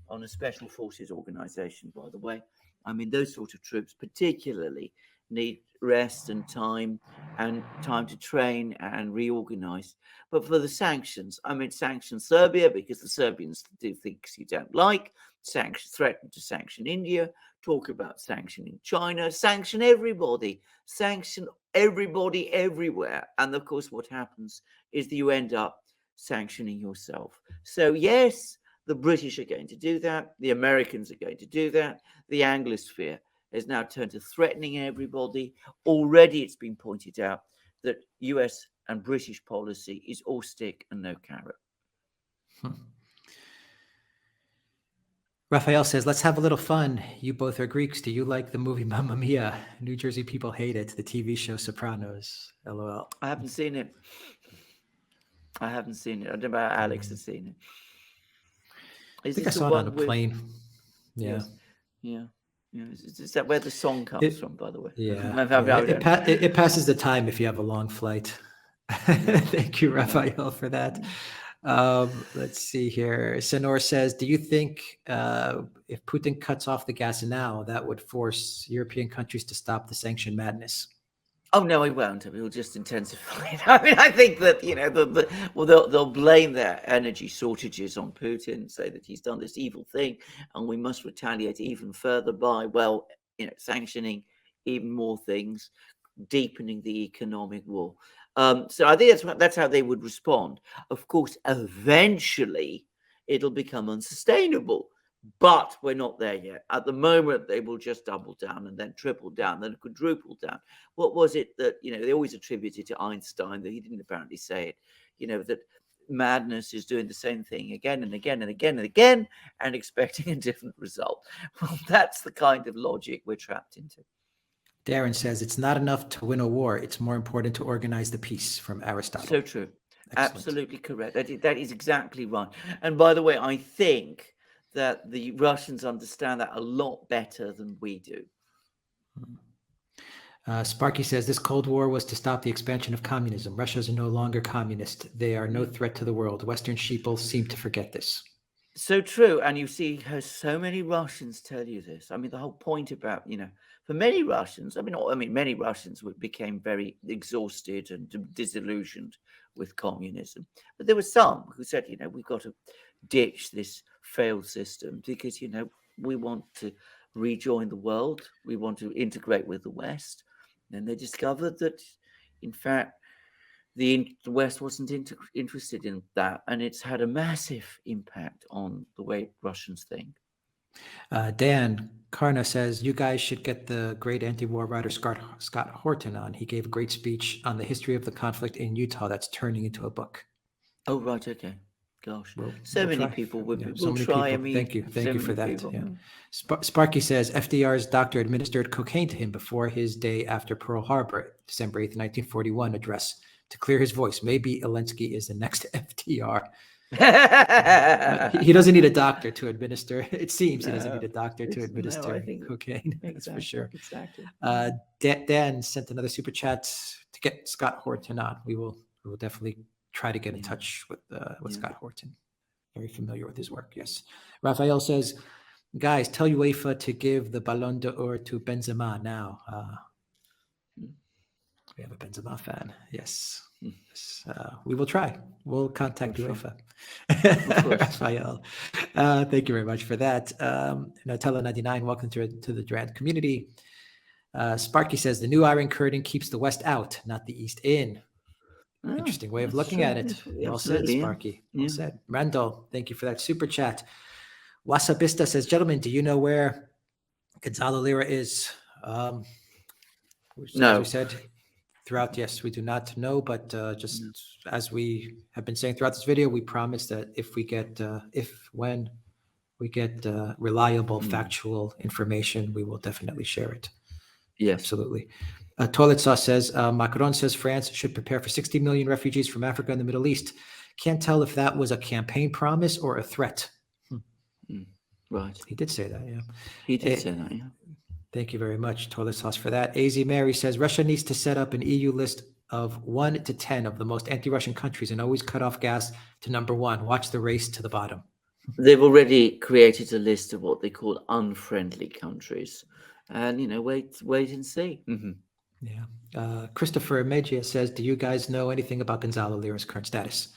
on a special forces organization. By the way, I mean those sort of troops particularly need rest and time to train and reorganize. But for the sanctions, I mean, sanction Serbia because the Serbians do things you don't like, threaten to sanction India, talk about sanctioning China, sanction everybody everywhere. And of course, what happens is that you end up sanctioning yourself. So yes, the British are going to do that. The Americans are going to do that. The Anglosphere has now turned to threatening everybody. Already it's been pointed out that US and British policy is all stick and no carrot. Raphael says, let's have a little fun. You both are Greeks. Do you like the movie Mamma Mia? New Jersey people hate it. The TV show Sopranos. LOL. I haven't seen it. I don't know about Alex has seen it. I think I saw it on a plane. Yeah. Yeah. Is that where the song comes from, by the way? Yeah. It passes the time if you have a long flight. Thank you, Raphael, for that. Let's see here. Senor says, do you think if Putin cuts off the gas now, that would force European countries to stop the sanction madness? Oh no, he won't. He'll just intensify it. I mean, I think that they'll blame their energy shortages on Putin, say that he's done this evil thing, and we must retaliate even further by sanctioning even more things, deepening the economic war. So I think that's how they would respond. Of course, eventually it'll become unsustainable. But we're not there yet. At the moment, they will just double down and then triple down, then quadruple down. What was it that, they always attributed to Einstein, that he didn't apparently say it, that madness is doing the same thing again and again and again and again and expecting a different result. Well, that's the kind of logic we're trapped into. Darren says, it's not enough to win a war. It's more important to organize the peace, from Aristotle. So true. Excellent. Absolutely correct. That is exactly right. And by the way, I think that the Russians understand that a lot better than we do. Sparky says, this Cold War was to stop the expansion of communism. Russians are no longer communist. They are no threat to the world. Western sheeple seem to forget this. So true. And you see how so many Russians tell you this. I mean, the whole point about, for many Russians, many Russians became very exhausted and disillusioned with communism. But there were some who said, we've got to ditch this failed system because, we want to rejoin the world. We want to integrate with the West. And they discovered that, in fact, the West wasn't interested in that. And it's had a massive impact on the way Russians think. Dan Karna says, you guys should get the great anti-war writer Scott Horton on. He gave a great speech on the history of the conflict in Utah that's turning into a book. Oh, right. Okay. Gosh. We'll many try. people would so many try. People. Thank you for that. People. Yeah. Sparky says, FDR's doctor administered cocaine to him before his day after Pearl Harbor, December 8th, 1941 address to clear his voice. Maybe Zelensky is the next FDR. He doesn't need a doctor to administer. It seems he doesn't need a doctor to I administer think cocaine. That's for sure. Exactly. Dan sent another super chat to get Scott Horton on. We will definitely try to get in touch with Scott Horton. Very familiar with his work. Yes. Raphael says, guys, tell UEFA to give the Ballon d'Or to Benzema now. We have a Benzema fan. Yes. We will try. We'll contact UEFA. Raphael. Thank you very much for that. Nutella99, welcome to the Durant community. Sparky says, the new Iron Curtain keeps the West out, not the East in. Interesting way of looking at it. Well said, Sparky. Well said. Randall, thank you for that super chat. Wasabista says, gentlemen, do you know where Gonzalo Lira is? No. As we said throughout, yes, we do not know, but just as we have been saying throughout this video, we promise that when we get reliable, factual information, we will definitely share it. Yes. Absolutely. Toilet Sauce says, Macron says France should prepare for 60 million refugees from Africa and the Middle East. Can't tell if that was a campaign promise or a threat. Right. He did say that, yeah. He did say that, yeah. Thank you very much, Toilet Sauce, for that. AZ Mary says, Russia needs to set up an EU list of 1 to 10 of the most anti-Russian countries and always cut off gas to number 1. Watch the race to the bottom. They've already created a list of what they call unfriendly countries. And, wait and see. Mm-hmm. Yeah. Christopher Megia says, do you guys know anything about Gonzalo Lira's current status?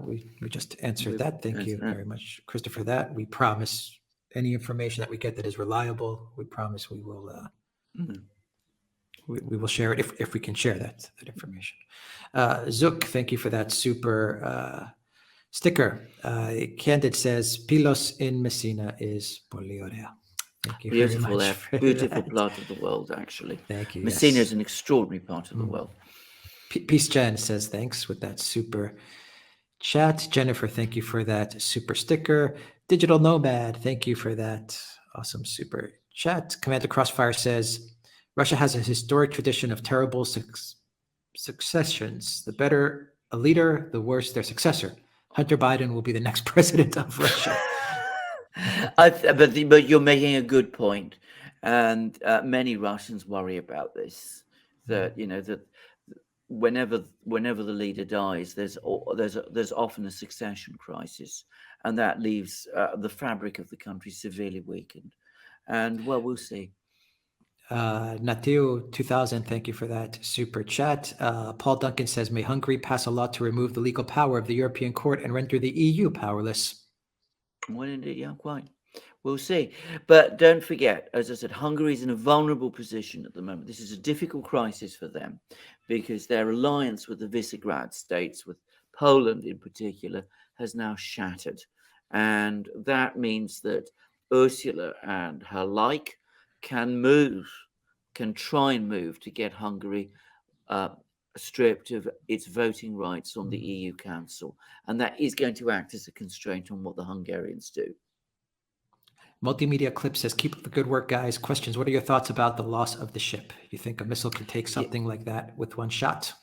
We just answered that. Thank you very much, Christopher, that. We promise any information that we get that is reliable, we promise we will we will share it if we can share that information. Zook, thank you for that super sticker. Candid says, Pilos in Messina is Polioria. Thank you Beautiful very much. Beautiful part of the world, actually. Thank you. Messina is an extraordinary part of the world. Peace Jen says thanks with that super chat. Jennifer, thank you for that super sticker. Digital Nomad, thank you for that awesome super chat. Commander Crossfire says, Russia has a historic tradition of terrible successions. The better a leader, the worse their successor. Hunter Biden will be the next president of Russia. But you're making a good point, and many Russians worry about this. That that whenever the leader dies, there's often a succession crisis, and that leaves the fabric of the country severely weakened. And well, we'll see. Nato 2000, thank you for that super chat. Paul Duncan says, may Hungary pass a law to remove the legal power of the European Court and render the EU powerless? Well, indeed, yeah, quite. We'll see. But don't forget, as I said, Hungary is in a vulnerable position at the moment. This is a difficult crisis for them because their alliance with the Visegrad states, with Poland in particular, has now shattered. And that means that Ursula and her like can try and move to get Hungary stripped of its voting rights on the EU Council. And that is going to act as a constraint on what the Hungarians do. Multimedia Clip says, keep up the good work, guys. Questions. What are your thoughts about the loss of the ship? You think a missile can take something like that with one shot?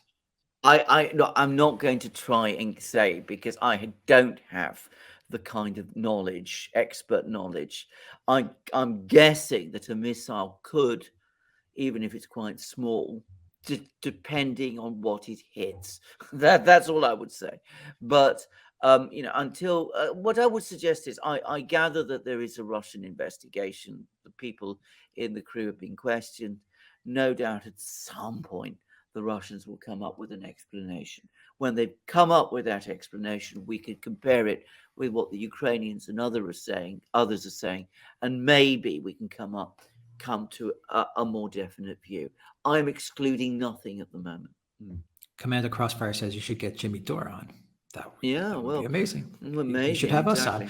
I'm not going to try and say, because I don't have the kind of knowledge, expert knowledge. I'm guessing that a missile could, even if it's quite small, depending on what it hits. That's all I would say. But until what I would suggest is, I gather that there is a Russian investigation. The people in the crew have been questioned. No doubt at some point the Russians will come up with an explanation. When they've come up with that explanation, we could compare it with what the Ukrainians and others are saying, and maybe we can come to a more definite view. I'm excluding nothing at the moment. Commander Crossfire says you should get Jimmy Dore on. That would be amazing. Amazing. You should have us on.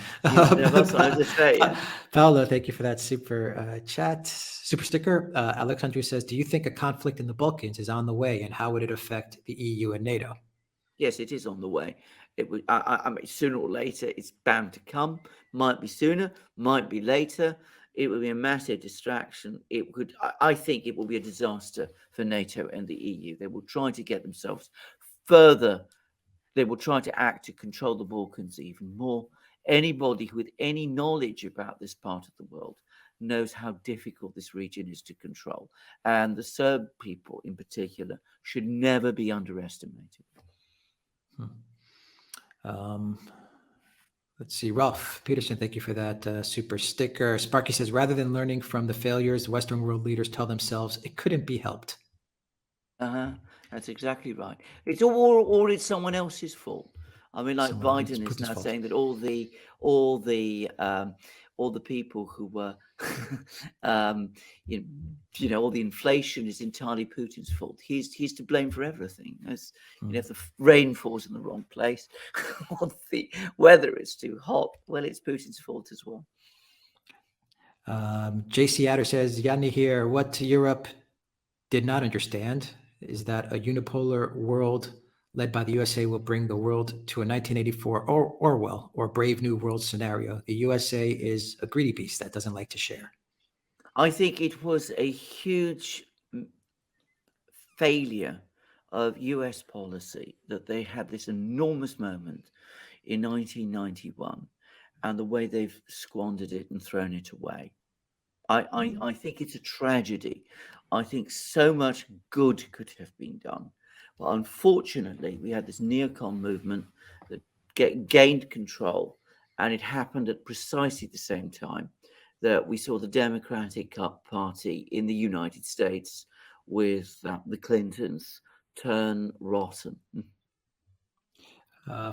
Paolo, thank you for that super chat, super sticker. Alexandru says, do you think a conflict in the Balkans is on the way, and how would it affect the EU and NATO? Yes, it is on the way. It would. I mean, sooner or later, it's bound to come. Might be sooner, might be later. It would be a massive distraction. I think it will be a disaster for NATO and the EU. They will try to get themselves further They will try to act to control the Balkans even more. Anybody with any knowledge about this part of the world knows how difficult this region is to control. And the Serb people in particular should never be underestimated. Let's see. Ralph Peterson, thank you for that super sticker. Sparky says, rather than learning from the failures, the Western world leaders tell themselves it couldn't be helped. That's exactly right. It's all it's someone else's fault. I mean, like Someone Biden is Putin's now fault. saying that all the people who were, all the inflation is entirely Putin's fault. He's to blame for everything. As if the rain falls in the wrong place, or the weather is too hot, well, it's Putin's fault as well. JC Adder says, Yanni here, what Europe did not understand is that a unipolar world led by the USA will bring the world to a 1984 Orwell or Brave New World scenario. The USA is a greedy beast that doesn't like to share. I think it was a huge failure of US policy that they had this enormous moment in 1991 and the way they've squandered it and thrown it away. I think it's a tragedy. I think so much good could have been done. But unfortunately, we had this neocon movement that gained control, and it happened at precisely the same time that we saw the Democratic Party in the United States with the Clintons turn rotten.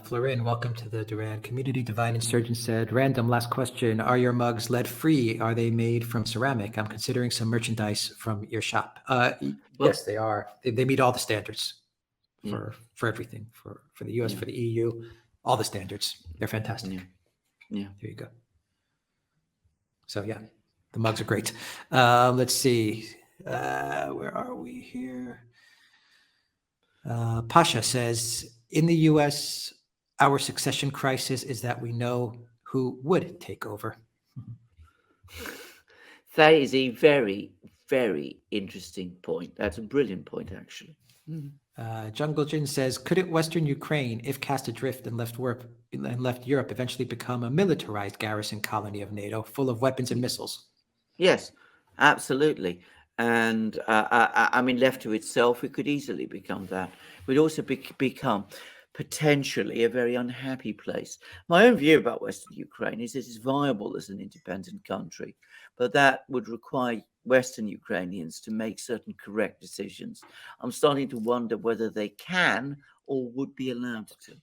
Florin, welcome to the Duran community. Divine Insurgent said, random last question. Are your mugs lead free? Are they made from ceramic? I'm considering some merchandise from your shop. Yes, they are. They meet all the standards for everything, for the US, for the EU, all the standards. They're fantastic. Yeah. There you go. So yeah, the mugs are great. Let's see. Where are we here? Pasha says, in the US, our succession crisis is that we know who would take over. That is a very, very interesting point. That's a brilliant point, actually. Jungle Jin says, couldn't Western Ukraine, if cast adrift and left Europe, eventually become a militarized garrison colony of NATO, full of weapons and missiles? Yes, absolutely. And I mean, left to itself, it could easily become that. It would also become potentially a very unhappy place. My own view about Western Ukraine is it is viable as an independent country, but that would require Western Ukrainians to make certain correct decisions. I'm starting to wonder whether they can or would be allowed to.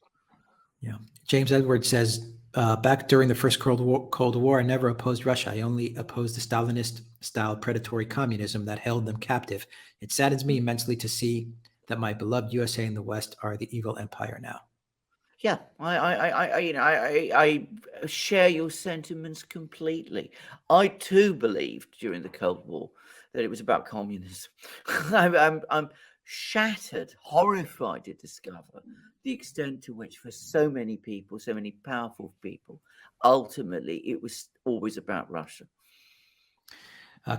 Yeah. James Edwards says, back during the first Cold War, I never opposed Russia. I only opposed the Stalinist-style predatory communism that held them captive. It saddens me immensely to see that my beloved USA and the West are the evil empire now. Yeah, I share your sentiments completely. I too believed during the Cold War that it was about communism. I'm shattered, horrified to discover the extent to which, for so many people, so many powerful people, ultimately it was always about Russia.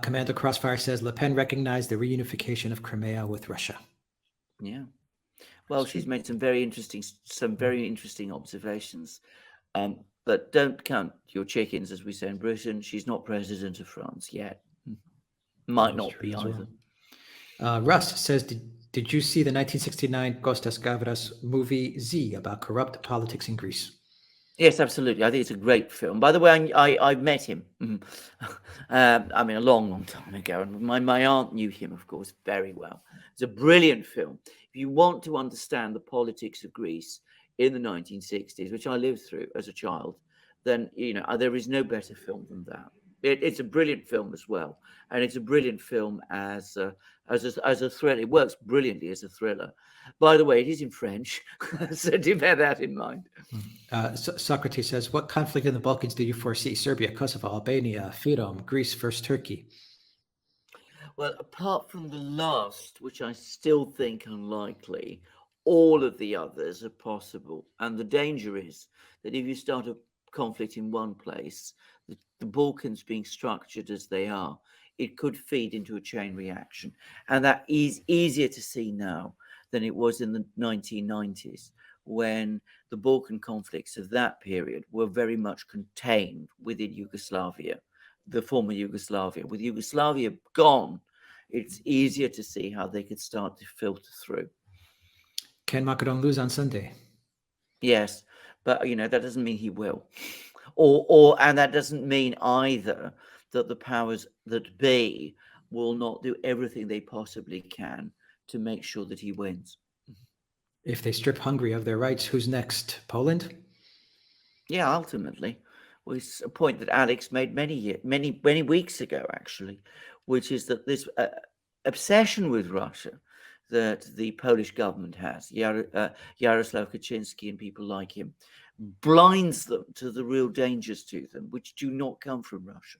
Commander Crossfire says Le Pen recognized the reunification of Crimea with Russia. Yeah. Well, she's made some very interesting observations. But don't count your chickens, as we say in Britain. She's not president of France yet. Might not be either. Russ says, did you see the 1969 Kostas Gavras movie Z about corrupt politics in Greece? Yes, absolutely. I think it's a great film. By the way, I've met him. I mean, a long time ago. And my aunt knew him, of course, very well. It's a brilliant film. If you want to understand the politics of Greece in the 1960s, which I lived through as a child, then, there is no better film than that. It's a brilliant film as well. And it's a brilliant film as a thriller. It works brilliantly as a thriller. By the way, it is in French, so do bear that in mind. Socrates says, what conflict in the Balkans do you foresee? Serbia, Kosovo, Albania, Fyrom, Greece versus Turkey? Well, apart from the last, which I still think unlikely, all of the others are possible. And the danger is that if you start a conflict in one place, the Balkans being structured as they are, it could feed into a chain reaction. And that is easier to see now than it was in the 1990s, when the Balkan conflicts of that period were very much contained within Yugoslavia, the former Yugoslavia. With Yugoslavia gone, it's easier to see how they could start to filter through. Can Macron lose on Sunday? Yes, but that doesn't mean he will, and that doesn't mean either that the powers that be will not do everything they possibly can to make sure that he wins. If they strip Hungary of their rights, who's next? Poland? Yeah, ultimately, was a point that Alex made many weeks ago, actually, which is that this obsession with Russia that the Polish government has, Jaroslaw Kaczynski and people like him, blinds them to the real dangers to them, which do not come from Russia.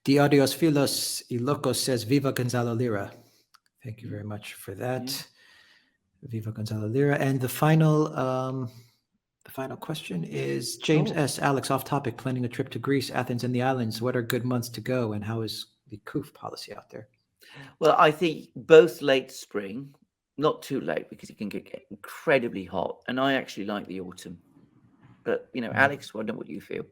Diodios Philos Ilocos says, Viva Gonzalo Lira. Thank you very much for that. Yeah. Viva Gonzalo Lira. And the final question is James S. Alex, off topic, planning a trip to Greece, Athens, and the islands. What are good months to go, and how is the COOF policy out there? Well, I think both late spring, not too late because it can get incredibly hot, and I actually like the autumn. But Alex, I don't know what you feel.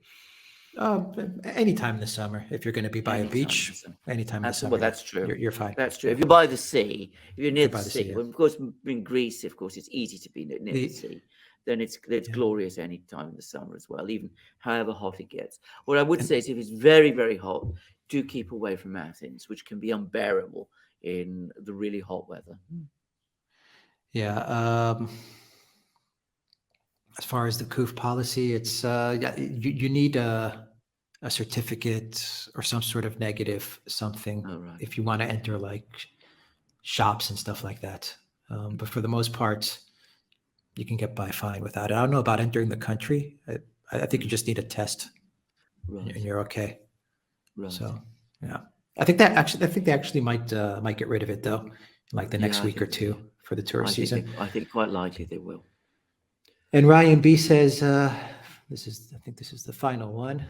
Anytime in the summer, if you're going to be by a beach, anytime in the summer. Well, that's true. You're fine. That's true. If you're by the sea, if you're near the sea, yeah. Well, of course, in Greece, of course, it's easy to be near the sea. Then it's glorious any time in the summer as well, even however hot it gets. What I would say is if it's very, very hot, do keep away from Athens, which can be unbearable in the really hot weather. Yeah. As far as the COOF policy, it's you need a certificate or some sort of negative something if you want to enter like shops and stuff like that. But for the most part, you can get by fine without it. I don't know about entering the country. I think you just need a test, and you're okay. Right. So yeah, I think they actually might get rid of it though, in like the next week or two for the tourist season. I think quite likely they will. And Ryan B says, this is the final one.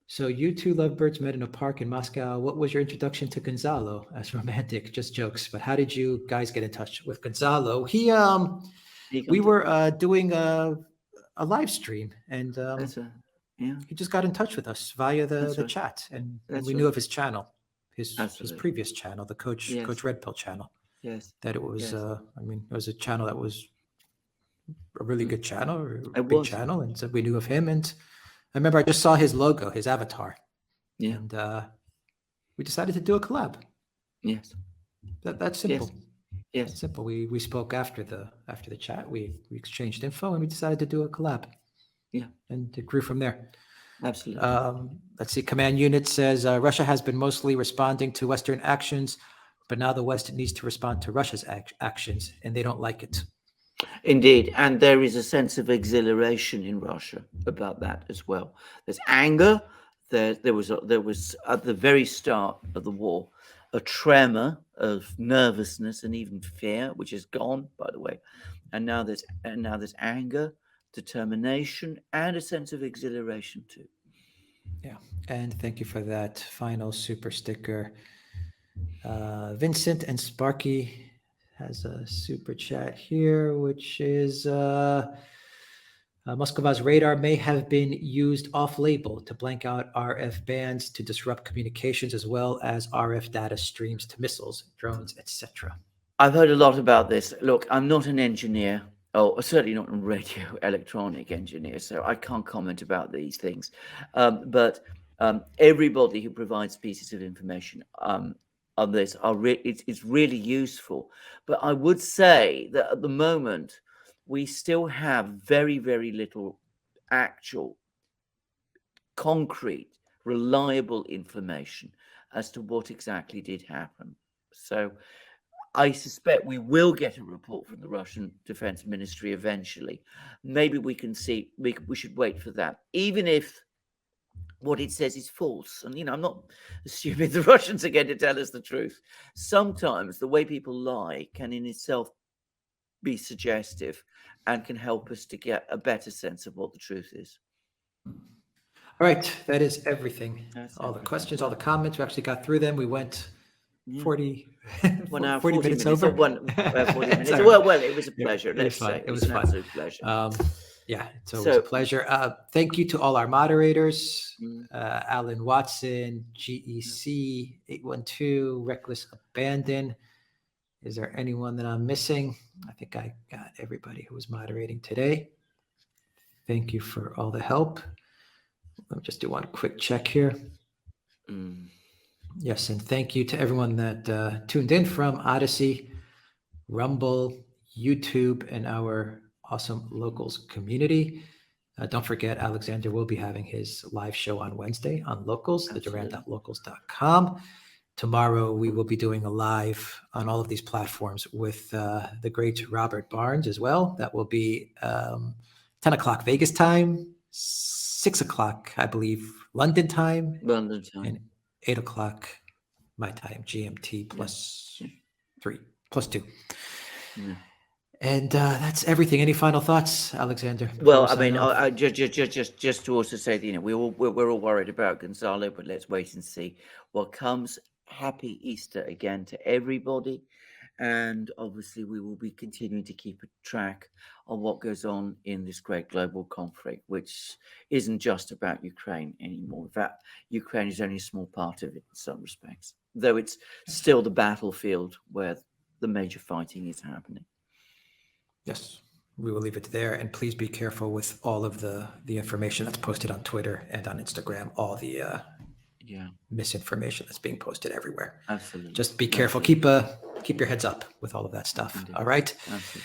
So you two lovebirds met in a park in Moscow. What was your introduction to Gonzalo as romantic? Just jokes, but how did you guys get in touch with Gonzalo? We were doing a live stream, and he just got in touch with us via the chat, and we knew of his channel, his previous channel, the Coach Red Pill channel. Yes, that it was. It was a channel that was a really good channel, a big channel, and so we knew of him. And I remember I just saw his logo, his avatar, and we decided to do a collab. Yes, that's simple. Yes, that's simple. We spoke after the chat. We exchanged info, and we decided to do a collab. Yeah, and it grew from there. Absolutely. Let's see. Command Unit says Russia has been mostly responding to Western actions, but now the West needs to respond to Russia's actions, and they don't like it. Indeed, and there is a sense of exhilaration in Russia about that as well. There's anger. There was at the very start of the war a tremor of nervousness and even fear, which is gone, by the way. And now there's anger, determination, and a sense of exhilaration too. Yeah, and thank you for that final super sticker. Vincent and Sparky has a super chat here, which is Moscow's radar may have been used off-label to blank out RF bands to disrupt communications, as well as RF data streams to missiles, drones, etc. I've heard a lot about this. Look, I'm not an engineer. Oh, certainly not a radio electronic engineer, so I can't comment about these things. But everybody who provides pieces of information on this it's really useful. But I would say that at the moment we still have very, very little actual, concrete, reliable information as to what exactly did happen. So I suspect we will get a report from the Russian Defense Ministry eventually. Maybe we can see, we should wait for that, even if what it says is false. And, I'm not assuming the Russians are going to tell us the truth. Sometimes the way people lie can in itself be suggestive and can help us to get a better sense of what the truth is. All right. That is everything. All the questions, all the comments. We actually got through them. We went 40, 1 hour, 40 minutes over. Or 40 minutes. It's all right. Well, it was a pleasure. It was fun. It was an fun. absolute pleasure. Yeah, it's always a pleasure. Thank you to all our moderators, Mm. Alan Watson, GEC 812, Reckless Abandon. Is there anyone that I'm missing? I think I got everybody who was moderating today. Thank you for all the help. Let me just do one quick check here. Mm. Yes, and thank you to everyone that tuned in from Odyssey, Rumble, YouTube, and our awesome locals community. Don't forget, Alexander will be having his live show on Wednesday on Locals, the duran.locals.com. Tomorrow, we will be doing a live on all of these platforms with the great Robert Barnes as well. That will be 10 o'clock Vegas time, 6 o'clock, I believe, London time, and 8 o'clock my time, GMT plus 2. Yeah. And that's everything. Any final thoughts, Alexander? Well, I mean, I just to also say that, we're all worried about Gonzalo, but let's wait and see what comes. Happy Easter again to everybody, and obviously we will be continuing to keep a track on what goes on in this great global conflict, which isn't just about Ukraine anymore. In fact, Ukraine is only a small part of it in some respects, though it's still the battlefield where the major fighting is happening. Yes, we will leave it there, and please be careful with all of the information that's posted on Twitter and on Instagram. All the misinformation that's being posted everywhere. Absolutely. Just be careful. Keep your heads up with all of that stuff. Indeed. All right. Absolutely.